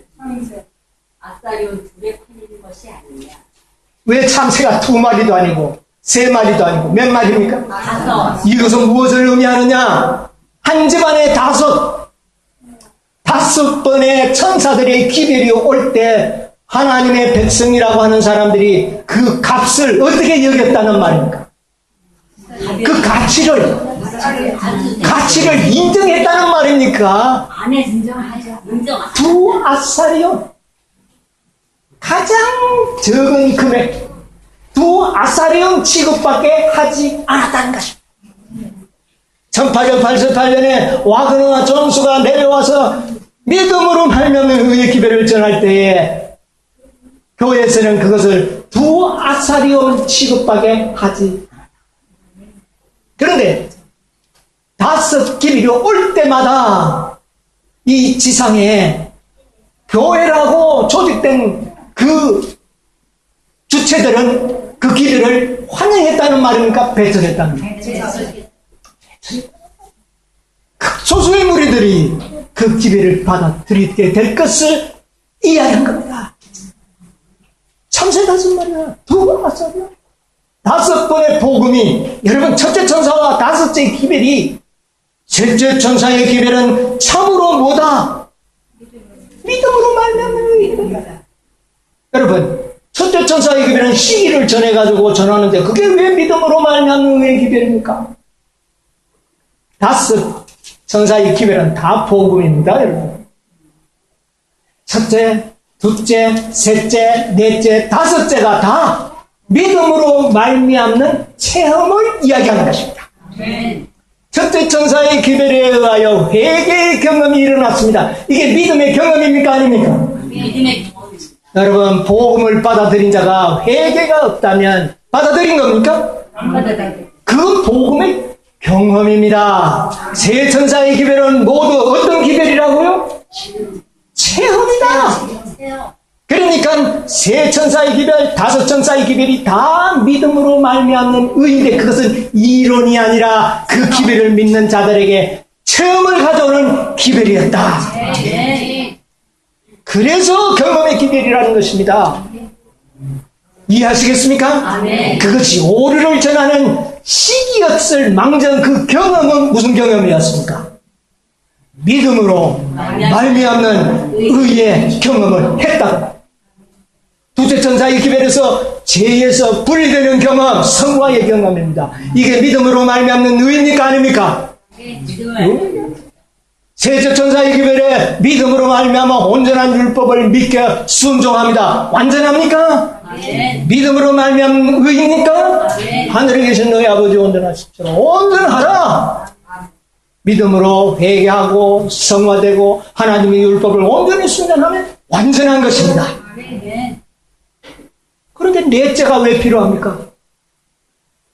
[SPEAKER 2] 아싸리온 둘에 팔리는 것이 아니냐.
[SPEAKER 1] 왜 참새가 2마리도 아니고 3마리도 아니고 몇 마리입니까?
[SPEAKER 2] 5.
[SPEAKER 1] 이것은 무엇을 의미하느냐? 한 집안에 5번의 천사들의 기별이 올 때 하나님의 백성이라고 하는 사람들이 그 값을 어떻게 여겼다는 말입니까? 그 가치를 인정했다는 말입니까?
[SPEAKER 2] 안에 인정하죠. 인정하죠.
[SPEAKER 1] 두 아사리온 가장 적은 금액 두 아사리온 취급밖에 하지 않았다는 것입니다. 1888년에 와그너와 존수가 내려와서 믿음으로 말미암아 의의 기별을 전할 때에 교회에서는 그것을 두 아사리온 취급밖에 하지 않았다. 그런데 5 기별이 올 때마다 이 지상에 교회라고 조직된 그 주체들은 그 기별을 환영했다는 말입니까? 배척했다는 말입니까? 소수의 무리들이 그 기별을 받아들이게 될 것을 이해한 겁니다. 참새 5마리야, 2아사리야. 5번의 복음이 여러분 첫째 천사와 5째 기별이 셋째 천사의 기별은 참으로 뭐다? 믿음으로 말미암는 일이다. 여러분 첫째 천사의 기별은 시기를 전해가지고 전하는데 그게 왜 믿음으로 말미암는 의의 기별입니까? 5 천사의 기별은 다 복음입니다, 여러분. 첫째, 둘째, 셋째, 넷째, 5째가 다 믿음으로 말미암는 체험을 이야기하는 것입니다. 첫째 천사의 기별에 의하여 회개의 경험이 일어났습니다. 이게 믿음의 경험입니까? 아닙니까?
[SPEAKER 2] 믿음의 경험입니다.
[SPEAKER 1] 여러분 복음을 받아들인 자가 회개가 없다면 받아들인 겁니까? 그 복음의 경험입니다. 세 천사의 기별은 모두 어떤 기별이라고요? 체험이다. 그러니까 세 천사의 기별, 다섯 천사의 기별이 다 믿음으로 말미암는 의인데 그것은 이론이 아니라 그 기별을 믿는 자들에게 체험을 가져오는 기별이었다. 그래서 경험의 기별이라는 것입니다. 이해하시겠습니까? 그것이 오류를 전하는 시기였을 망정 그 경험은 무슨 경험이었습니까? 믿음으로 말미암는 의의 경험을 했다. 두째 천사의 기별에서 죄에서 분리되는 경험, 성화의 경험입니다. 이게 믿음으로 말미암는 의입니까 아닙니까? 셋째 천사의 기별에 믿음으로 말미암아 온전한 율법을 믿게 순종합니다. 완전합니까? 믿음으로 말미암는 의입니까? 하늘에 계신 너희 아버지 온전하십시오. 온전하라. 믿음으로 회개하고 성화되고 하나님의 율법을 온전히 순종하면 완전한 것입니다. 그런데 넷째가 왜 필요합니까?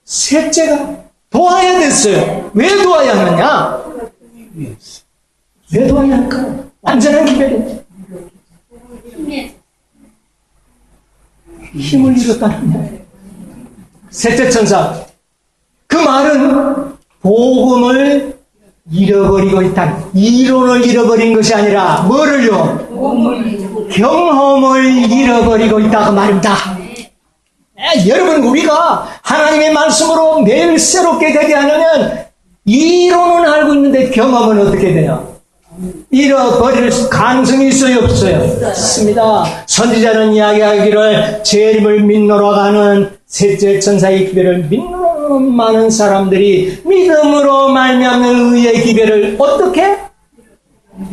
[SPEAKER 1] 셋째가 도와야 됐어요. 왜 도와야 하느냐? 왜 도와야 할까? 완전한 기별입니다. 힘을 잃었다는 거예요. 셋째 천사. 그 말은 복음을 잃어버리고 있다. 이론을 잃어버린 것이 아니라 뭐를요? 경험을 잃어버리고 있다 그 말입니다. 여러분 우리가 하나님의 말씀으로 매일 새롭게 되게 하려면 이론은 알고 있는데 경험은 어떻게 돼요? 잃어버릴 가능성이 있어요 없어요? 있습니다. 선지자는 이야기하기를 재림을 믿노러 가는 셋째 천사의 기별을 믿노러 많은 사람들이 믿음으로 말미암는 의의 기별을 어떻게?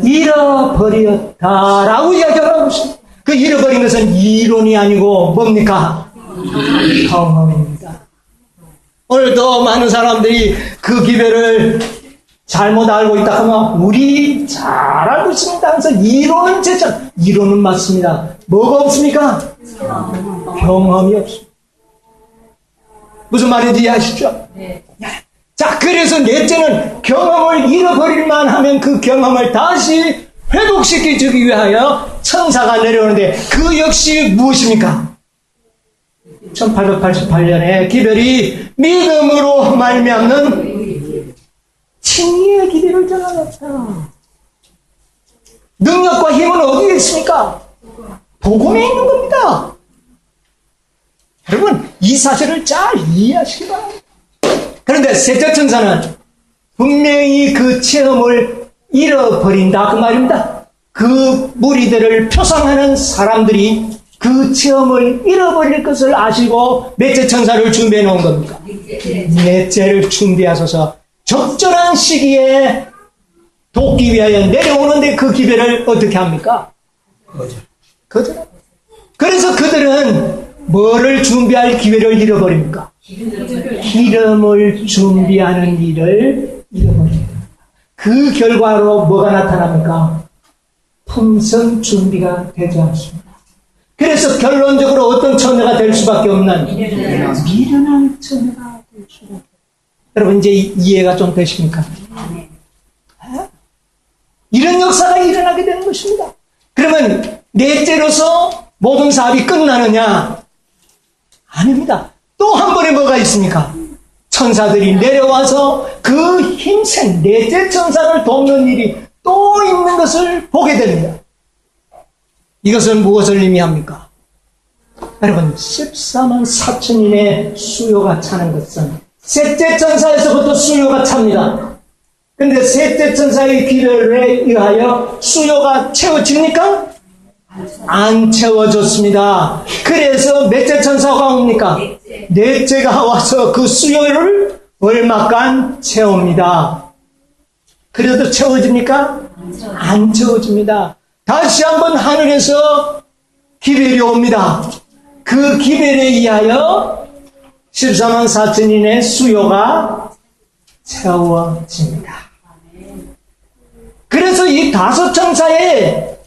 [SPEAKER 1] 잃어버렸다라고 이야기하고 있습니다. 그 잃어버린 것은 이론이 아니고 뭡니까? 경험입니다. 오늘도 많은 사람들이 그 기별을 잘못 알고 있다 하면 우리 잘 알고 있습니다. 그래서 이론은 제천 이론은 맞습니다. 뭐가 없습니까? 경험이 없습니다. 무슨 말인지 이해하시죠? 자, 그래서 넷째는 경험을 잃어버릴만 하면 그 경험을 다시 회복시키기 위하여 천사가 내려오는데 그 역시 무엇입니까? 1888년에 기별이 믿음으로 말미암는 칭의의 기별을 전하였다. 능력과 힘은 어디에 있습니까? 복음에 있는 겁니다. 여러분 이 사실을 잘 이해하시기 바랍니다. 그런데 셋째 천사는 분명히 그 체험을 잃어버린다 그 말입니다. 그 무리들을 표상하는 사람들이 그 체험을 잃어버릴 것을 아시고 몇째 천사를 준비해 놓은 겁니까? 넷째를 준비하셔서 적절한 시기에 돕기 위하여 내려오는데 그 기별을 어떻게 합니까? 거절. 그래서 그들은 뭐를 준비할 기회를 잃어버립니까? 기름을 준비하는 일을 잃어버립니다. 그 결과로 뭐가 나타납니까? 풍성 준비가 되지 않습니다. 그래서 결론적으로 어떤 처녀가 될 수밖에 없는 미련한 처녀가 될 수밖에 없습니다. 여러분 이제 이해가 좀 되십니까? 이런 역사가 일어나게 되는 것입니다. 그러면 넷째로서 모든 사업이 끝나느냐? 아닙니다. 또 한 번에 뭐가 있습니까? 천사들이 내려와서 그 힘센 넷째 천사를 돕는 일이 또 있는 것을 보게 됩니다. 이것은 무엇을 의미합니까? 여러분 14만 4천인의 수요가 차는 것은 셋째 천사에서부터 수요가 찹니다. 근데 셋째 천사의 기별에 의하여 수요가 채워집니까? 안 채워졌습니다. 그래서 몇째 천사가 옵니까? 넷째가 와서 그 수요를 얼마간 채웁니다. 그래도 채워집니까? 안 채워집니다. 다시 한번 하늘에서 기별이 옵니다. 그 기별에 의하여 14만 4천인의 수요가 채워집니다. 그래서 이 다섯 천사의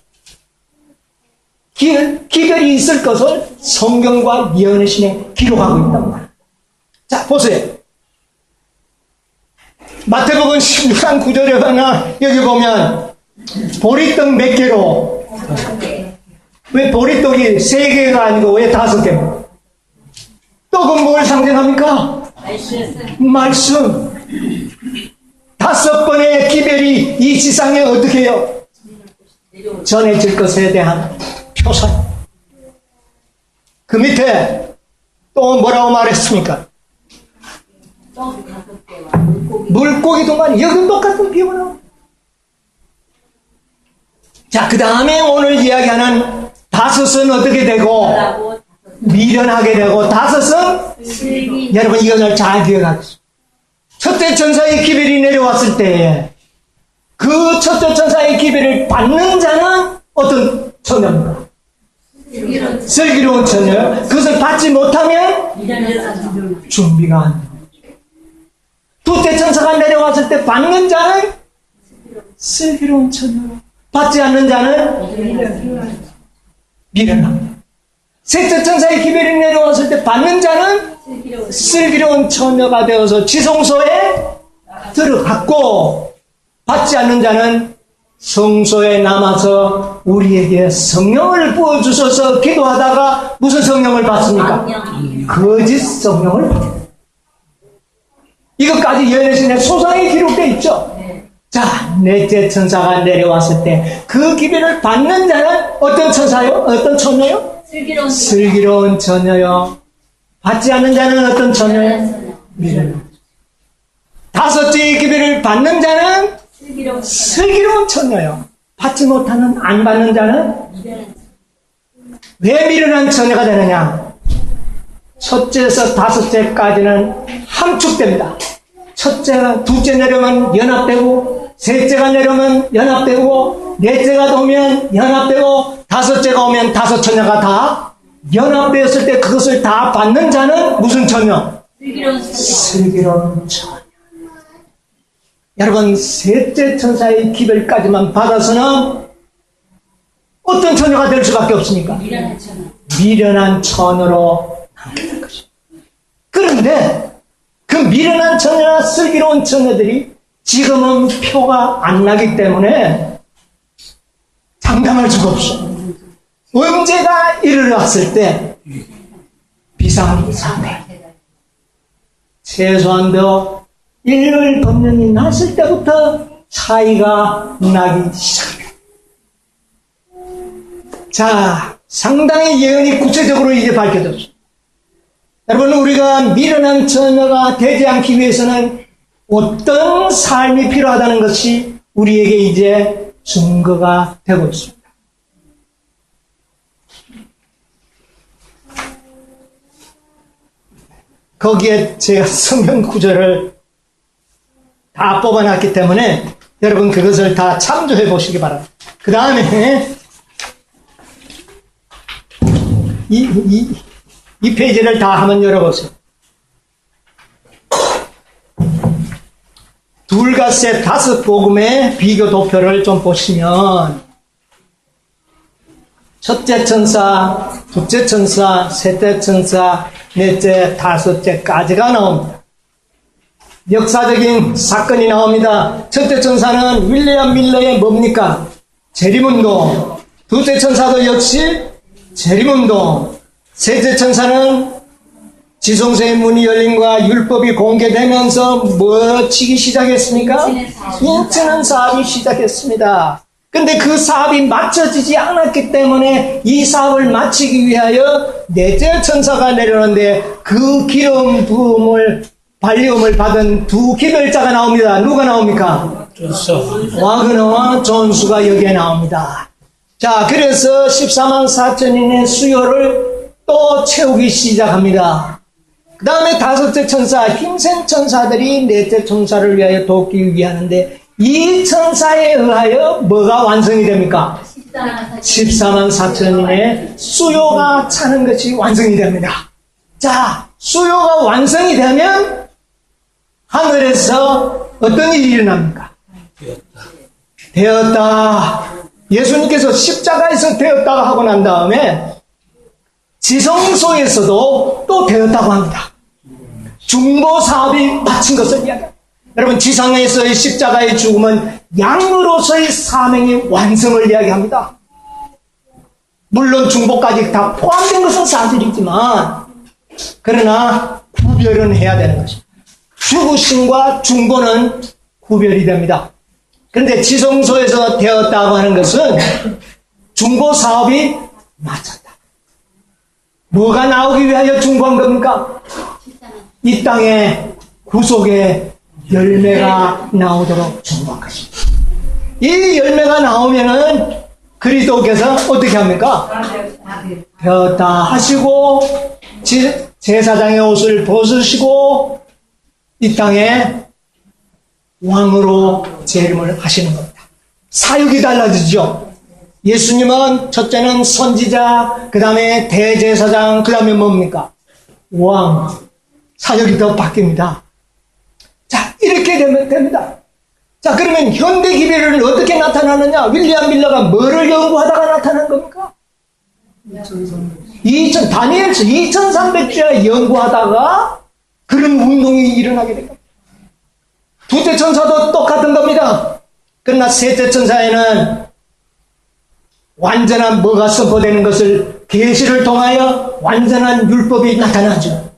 [SPEAKER 1] 기별이 있을 것을 성경과 예언의 신에 기록하고 있단 말이에요. 자, 보세요. 마태복음 16장 9절에 하나 여기 보면 보리떡 몇 개로 왜 보리떡이 3개가 아니고 왜 5개입니까? 떡은 뭘 상징합니까? 말씀. 5번의 기별이 이 지상에 어떻게 해요? 전해질 것에 대한 표상. 그 밑에 또 뭐라고 말했습니까? 물고기 동안 여기 똑같은 비유가 나옵니다. 자, 그 다음에 오늘 이야기하는 5은 어떻게 되고 미련하게 되고 5은 여러분 이것을 잘 기억하겠습니다. 첫째 천사의 기별이 내려왔을 때 그 첫째 천사의 기별을 받는 자는 어떤 처녀입니까? 슬기로운 처녀. 그것을 받지 못하면 준비가 안 돼요. 둘째 천사가 내려왔을 때 받는 자는 슬기로운 처녀, 받지 않는 자는 미련합니다. 셋째 천사의 기별이 내려왔을 때 받는 자는 슬기로운 처녀가 되어서 지성소에 들어갔고, 받지 않는 자는 성소에 남아서 우리에게 성령을 부어주셔서 기도하다가 무슨 성령을 받습니까? 거짓 성령을 받습니다. 이것까지 예언의 소상히 기록되어 있죠. 자, 넷째 천사가 내려왔을 때 그 기별을 받는 자는 어떤 천사요? 어떤 처녀요? 슬기로운 처녀요. 받지 않는 자는 어떤 처녀요? 미련한. 5째의 기별을 받는 자는 슬기로운 처녀요. 받지 못하는, 안 받는 자는 왜 미련한 처녀가 되느냐? 첫째에서 5째까지는 함축됩니다. 첫째가, 둘째 내려오면 연합되고, 셋째가 내려오면 연합되고, 넷째가 오면 연합되고, 5째가 오면 5 처녀가 다 연합되었을 때 그것을 다 받는 자는 무슨 처녀? 슬기로운 처녀. 여러분, 셋째 천사의 기별까지만 받아서는 어떤 처녀가 될 수밖에 없습니까? 미련한 처녀로 남게 될 것입니다. 그런데 그 미련한 처녀나 슬기로운 처녀들이 지금은 표가 안 나기 때문에 장담할 수가 없어. 언제가 이르렀을 때 비상사태, 최소한도 1월 법년이 났을 때부터 차이가 나기 시작합니다. 자, 상당히 예언이 구체적으로 이제 밝혀졌습니다. 여러분, 우리가 미련한 처녀가 되지 않기 위해서는 어떤 삶이 필요하다는 것이 우리에게 이제 증거가 되고 있습니다. 거기에 제가 성경 구절을 다 뽑아놨기 때문에 여러분 그것을 다 참조해 보시기 바랍니다. 그 다음에 이 페이지를 다 한번 열어보세요. 둘과 셋 5복음의 비교 도표를 좀 보시면 첫째 천사, 둘째 천사, 셋째 천사, 넷째, 5째까지가 나옵니다. 역사적인 사건이 나옵니다. 첫째 천사는 윌리엄 밀러의 뭡니까? 재림운동. 둘째 천사도 역시 재림운동. 셋째 천사는 지성소의 문이 열림과 율법이 공개되면서 뭐 치기 시작했습니까? 인치는 사업이 시작했습니다. 근데 그 사업이 맞춰지지 않았기 때문에 이 사업을 마치기 위하여 넷째 천사가 내려오는데 그 기름 부음을 발리움을 받은 2 기별자가 나옵니다. 누가 나옵니까? 와그너와 존수가 여기에 나옵니다. 자, 그래서 14만 4천인의 수요를 또 채우기 시작합니다. 그 다음에 5째 천사, 힘센 천사들이 넷째 천사를 위하여 돕기 위하는데 이 천사에 의하여 뭐가 완성이 됩니까? 14만 4천인의 수요가 차는 것이 완성이 됩니다. 자, 수요가 완성이 되면 하늘에서 어떤 일이 일어납니까? 되었다. 예수님께서 십자가에서 되었다고 하고 난 다음에 지성소에서도 또 되었다고 합니다. 중보 사업이 마친 것을 이야기합니다. 여러분, 지상에서의 십자가의 죽음은 양으로서의 사명의 완성을 이야기합니다. 물론 중보까지 다 포함된 것은 사실이지만, 그러나 구별은 해야 되는 것입니다. 죽으심과 중보는 구별이 됩니다. 그런데 지성소에서 되었다고 하는 것은 중보 사업이 마쳤다. 뭐가 나오기 위하여 중보한 겁니까? 이 땅에 구속의 열매가 나오도록 중보한 것입니다. 이 열매가 나오면은 그리스도께서 어떻게 합니까? 되었다 하시고 제사장의 옷을 벗으시고 이 땅에 왕으로 재림을 하시는 겁니다. 사역이 달라지죠. 예수님은 첫째는 선지자, 그 다음에 대제사장, 그 다음에 뭡니까? 왕. 사역이 더 바뀝니다. 자, 이렇게 되면 됩니다. 자, 그러면 현대 기별은 어떻게 나타나느냐? 윌리엄 밀러가 뭐를 연구하다가 나타난 겁니까? 다니엘서 2300주에 연구하다가 그런 운동이 일어나게 된 겁니다. 두째 천사도 똑같은 겁니다. 그러나 셋째 천사에는 완전한 뭐가 선포되는 것을 계시를 통하여 완전한 율법이 나타나죠.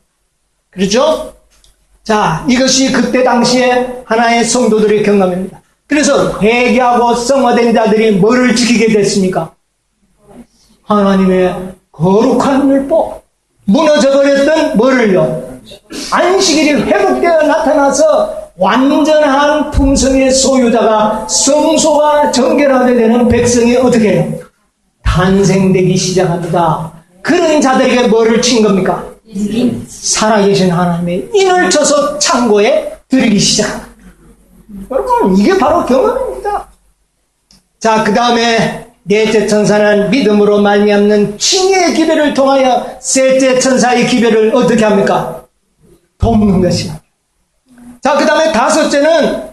[SPEAKER 1] 그렇죠? 자, 이것이 그때 당시에 하나의 성도들의 경험입니다. 그래서 회개하고 성화된 자들이 뭐를 지키게 됐습니까? 하나님의 거룩한 율법. 무너져버렸던 뭐를요? 안식일이 회복되어 나타나서 완전한 품성의 소유자가 성소가 정결하게 되는 백성이 어떻게 해요? 탄생되기 시작합니다. 그런 자들에게 뭐를 친 겁니까? 살아계신 하나님의 인을 쳐서 창고에 들이기 시작합니다. 여러분, 이게 바로 경험입니다. 자, 그 다음에 넷째 천사는 믿음으로 말미암는 칭의의 기별을 통하여 셋째 천사의 기별을 어떻게 합니까? 돕는 것입니다. 자, 그 다음에 다섯째는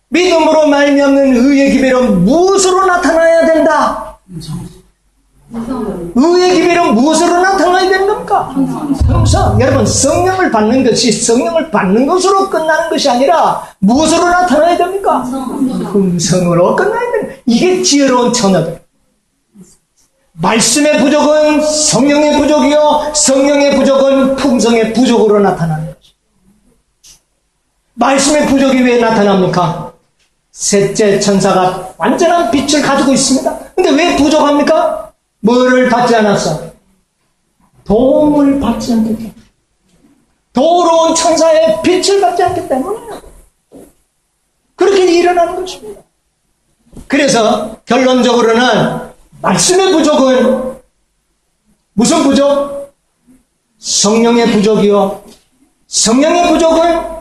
[SPEAKER 1] 믿음으로 말미암는 의의 기별은 무엇으로 나타나야 된다? 의의 기별은 무엇으로 나타나야 되는 겁니까? 성성. 여러분, 성령을 받는 것이 성령을 받는 것으로 끝나는 것이 아니라 무엇으로 나타나야 됩니까? 품성으로 끝나야 됩니다. 이게 지혜로운 처녀들. 말씀의 부족은 성령의 부족이요, 성령의 부족은 품성의 부족으로 나타나는 것입니다. 말씀의 부족이 왜 나타납니까? 셋째 천사가 완전한 빛을 가지고 있습니다. 근데 왜 부족합니까? 뭐를 받지 않았어? 도움을 받지 않기 때문에. 도로운 천사의 빛을 받지 않기 때문에 그렇게 일어나는 것입니다. 그래서 결론적으로는 말씀의 부족은 무슨 부족? 성령의 부족이요, 성령의 부족은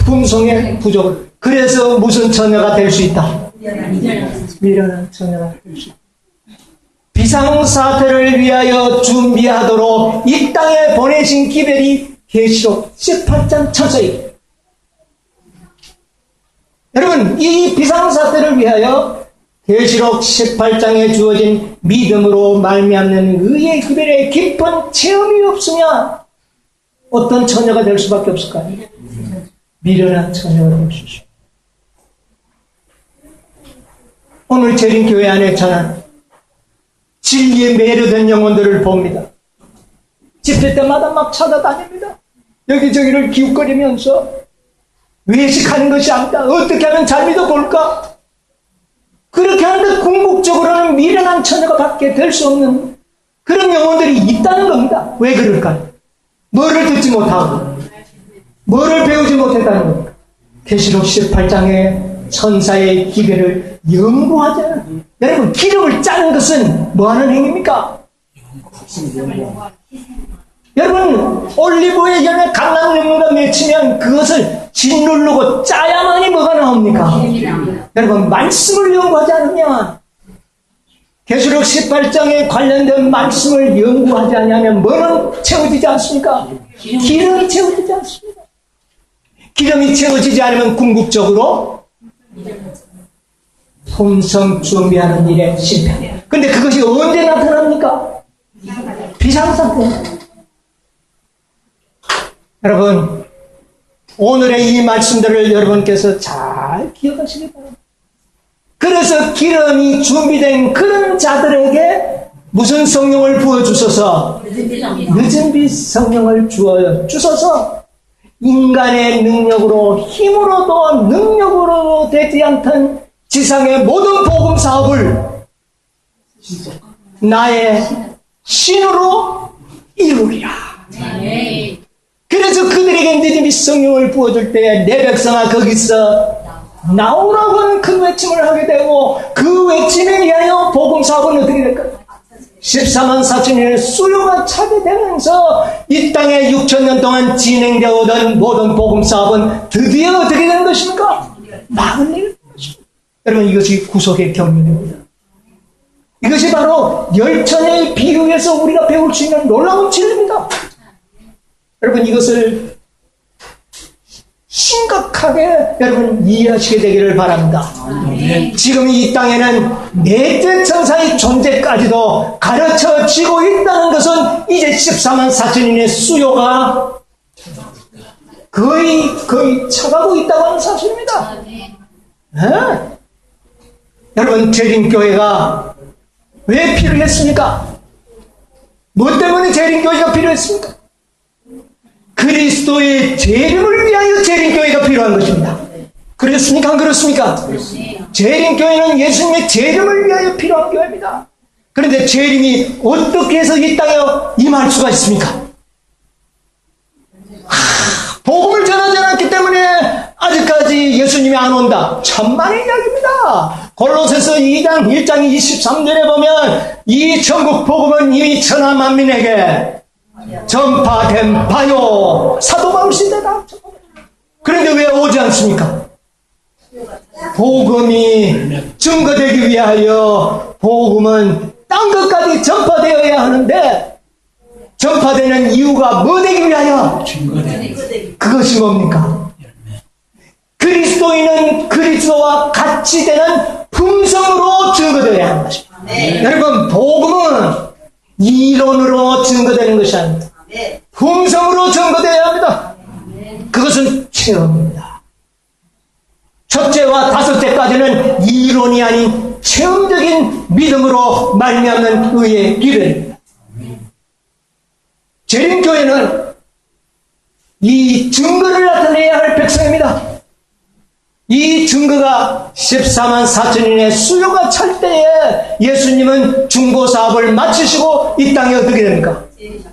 [SPEAKER 1] 품성의 부족을. 그래서 무슨 처녀가 될 수 있다? 미련한 처녀가 될 수 있다. 비상사태를 위하여 준비하도록 이 땅에 보내신 기별이 계시록 18장 첫째입니다. 여러분, 이 비상사태를 위하여 계시록 18장에 주어진 믿음으로 말미암는 의의 기별의 깊은 체험이 없으면 어떤 처녀가 될 수밖에 없을까요? 미련한 처녀가 될 수 있습니다. 오늘 재림교회 안에 저는 진리에 매료된 영혼들을 봅니다. 집회 때마다 막 찾아다닙니다. 여기저기를 기웃거리면서 외식하는 것이 아니다. 어떻게 하면 잘 믿어볼까? 그렇게 하는데 궁극적으로는 미련한 처녀가 밖에 될 수 없는 그런 영혼들이 있다는 겁니다. 왜 그럴까요? 뭐를 듣지 못하고 뭐를 배우지 못했다는 겁니까? 계시록 18장에 천사의 기별을 연구하지 않은, 여러분, 기름을 짜는 것은 뭐하는 행위입니까? 여러분, 올리브오일 열매 강낭염료가 맺히면 그것을 짓누르고 짜야만이 뭐가 나옵니까? 여러분, 말씀을 연구하지 않으면, 계시록 18장에 관련된 말씀을 연구하지 않으면 뭐는 채워지지 않습니까? 기름이 채워지지 않습니다. 기름이 채워지지 않으면 궁극적으로 품성 준비하는 일에 실패합니다. 근데 그것이 언제 나타납니까? 비상사태. 여러분, 오늘의 이 말씀들을 여러분께서 잘 기억하시기 바랍니다. 그래서 기름이 준비된 그런 자들에게 무슨 성령을 부어주셔서 늦은 빛 성령을 주셔서 인간의 능력으로 힘으로도 능력으로도 되지 않던 지상의 모든 복음 사업을 나의 신으로 이루리라. 그래서 그들에게 늦은 빛 성령을 부어줄 때에 내 백성아 거기서 나오라고 하는 큰 외침을 하게 되고 그 외침에 의하여 복음 사업은 어떻게 될까요? 14만 4천년의 수요가 차게 되면서 이 땅에 6천년 동안 진행되어 오던 모든 복음 사업은 드디어 어떻게 되는 것입니까? 막을 내리는 것입니다. 여러분 이것이 구속의 경륜입니다. 이것이 바로 열천의 비유에서 우리가 배울 수 있는 놀라운 진리입니다. 여러분 이것을 심각하게 여러분 이해하시게 되기를 바랍니다. 지금 이 땅에는 넷째 천사의 존재까지도 가르쳐지고 있다는 것은 이제 14만 4천인의 수요가 거의 차가고 있다고 하는 사실입니다. 네? 여러분 재림교회가 왜 필요했습니까? 뭐 때문에 재림교회가 필요했습니까? 그리스도의 재림을 위하여 재림교회가 필요한 것입니다. 그렇습니까? 안 그렇습니까? 재림교회는 예수님의 재림을 위하여 필요한 교회입니다. 그런데 재림이 어떻게 해서 이 땅에 임할 수가 있습니까? 복음을 전하지 않았기 때문에 아직까지 예수님이 안 온다. 천만의 이야기입니다. 골로새서 2장 1장 23절에 보면 이 천국 복음은 이미 천하 만민에게 전파된 바요. 사도 바울 시대다. 그런데 왜 오지 않습니까? 복음이 증거되기 위하여 복음은 딴 것까지 전파되어야 하는데 전파되는 이유가 뭐 되기 위하여? 그것이 뭡니까? 그리스도인은 그리스도와 같이 되는 품성으로 증거되어야 하는 것입니다. 여러분 복음은 이론으로 증거되는 것이 아닙니다. 품성으로 증거되어야 합니다. 그것은 체험입니다. 첫째와 다섯째까지는 이론이 아닌 체험적인 믿음으로 말미암는 의의 길입니다. 재림교회는 이 증거를 나타내야 할 백성입니다. 이 증거가 14만 4천인의 수요가 찰 때에 예수님은 중보사업을 마치시고 이 땅에 어떻게 됩니까?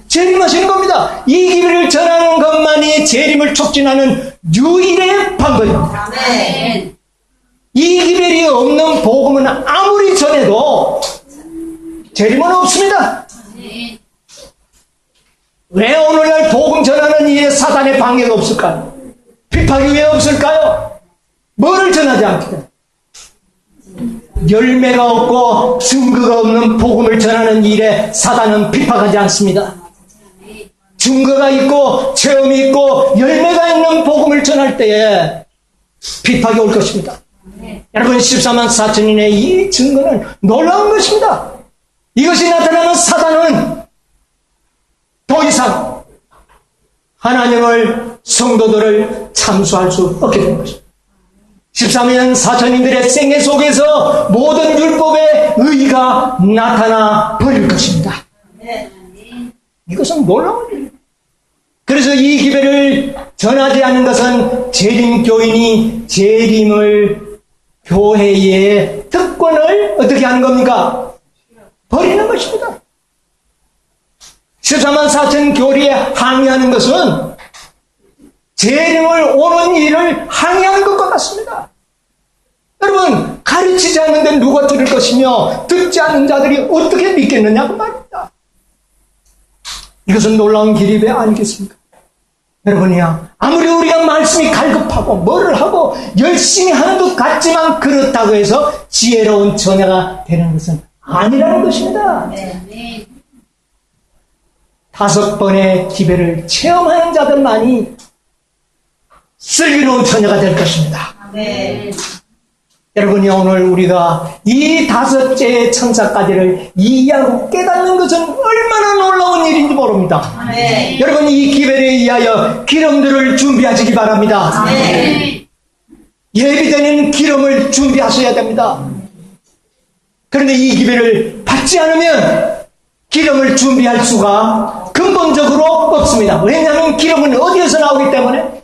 [SPEAKER 1] 재림하시는 겁니다. 이 길을 전하는 것만이 재림을 촉진하는 유일의 방법입니다. 이 기별이 없는 복음은 아무리 전해도 재림은 없습니다. 왜 오늘날 복음 전하는 일에 사단의 방해가 없을까요? 비판이 왜 없을까요? 뭐를 전하지 않기 때문에 열매가 없고 증거가 없는 복음을 전하는 일에 사단은 비판하지 않습니다. 증거가 있고 체험이 있고 열매가 있는 복음을 전할 때에 비판이 올 것입니다. 여러분 14만 4천인의 이 증거는 놀라운 것입니다. 이것이 나타나면 사단은 더 이상 하나님을 성도들을 참수할 수 없게 되는 것입니다. 14만 4천인들의 생애 속에서 모든 율법의 의의가 나타나 버릴 것입니다. 이것은 놀라운 일입니다. 그래서 이 기별을 전하지 않는 것은 재림교인이 재림을 교회의 특권을 어떻게 하는 겁니까? 버리는 것입니다. 14만 4천 교리에 항의하는 것은 재림을 오는 일을 항의하는 것과 같습니다. 여러분 가르치지 않는데 누가 들을 것이며 듣지 않는 자들이 어떻게 믿겠느냐고 말입니다. 이것은 놀라운 기립이 아니겠습니까? 여러분이야 아무리 우리가 말씀이 갈급하고 뭐를 하고 열심히 하는 것 같지만 그렇다고 해서 지혜로운 전야가 되는 것은 아니라는 것입니다. 5번의 기별을 체험하는 자들만이 슬기로운 처녀가 될 것입니다. 여러분이 오늘 우리가 이 5째의 천사까지를 이해하고 깨닫는 것은 얼마나 놀라운 일인지 모릅니다. 여러분 이 기별에 의하여 기름들을 준비하시기 바랍니다. 예비되는 기름을 준비하셔야 됩니다. 그런데 이 기별을 받지 않으면 기름을 준비할 수가 근본적으로 없습니다. 왜냐하면 기름은 어디에서 나오기 때문에?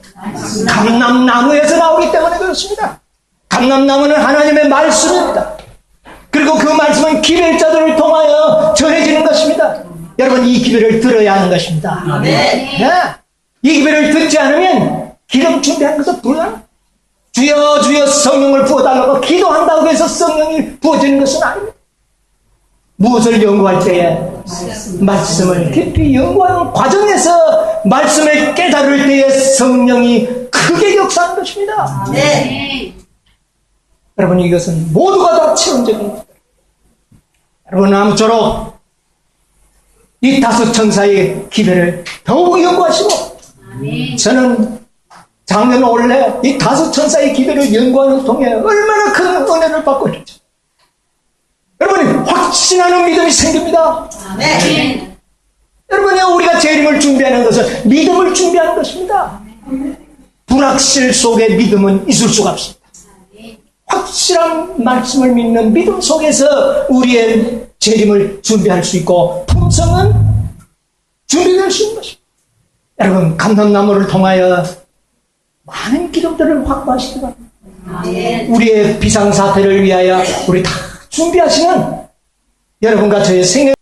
[SPEAKER 1] 감람나무에서 나오기 때문에 그렇습니다. 감람나무는 하나님의 말씀입니다. 그리고 그 말씀은 기별자들을 통하여 전해지는 것입니다. 여러분, 이 기별을 들어야 하는 것입니다. 네. 이 기별을 듣지 않으면 기름 준비하는 것은 불가능. 주여 주여 성령을 부어달라고 기도한다고 해서 성령이 부어지는 것은 아닙니다. 무엇을 연구할 때에? 말씀을 깊이 연구하는 과정에서 말씀을 깨달을 때에 성령이 크게 역사하는 것입니다.
[SPEAKER 2] 네.
[SPEAKER 1] 여러분, 이것은 모두가 다 체험적인 것입니다. 여러분, 아무쪼록 이 다섯 천사의 기별을 더욱 연구하시고, 저는 작년 올해 이 다섯 천사의 기별을 연구하는 통해 얼마나 큰 은혜를 받고 있죠. 여러분이 확신하는 믿음이 생깁니다.
[SPEAKER 2] 아멘.
[SPEAKER 1] 여러분이 우리가 재림을 준비하는 것은 믿음을 준비하는 것입니다. 불확실 속에 믿음은 있을 수가 없습니다. 확실한 말씀을 믿는 믿음 속에서 우리의 재림을 준비할 수 있고 품성은 준비될 수 있는 것입니다. 여러분, 감람나무를 통하여 많은 기름들을 확보하시기 바랍니다.
[SPEAKER 2] 아멘.
[SPEAKER 1] 우리의 비상사태를 위하여 우리 다 준비하시는 여러분과 저의 생애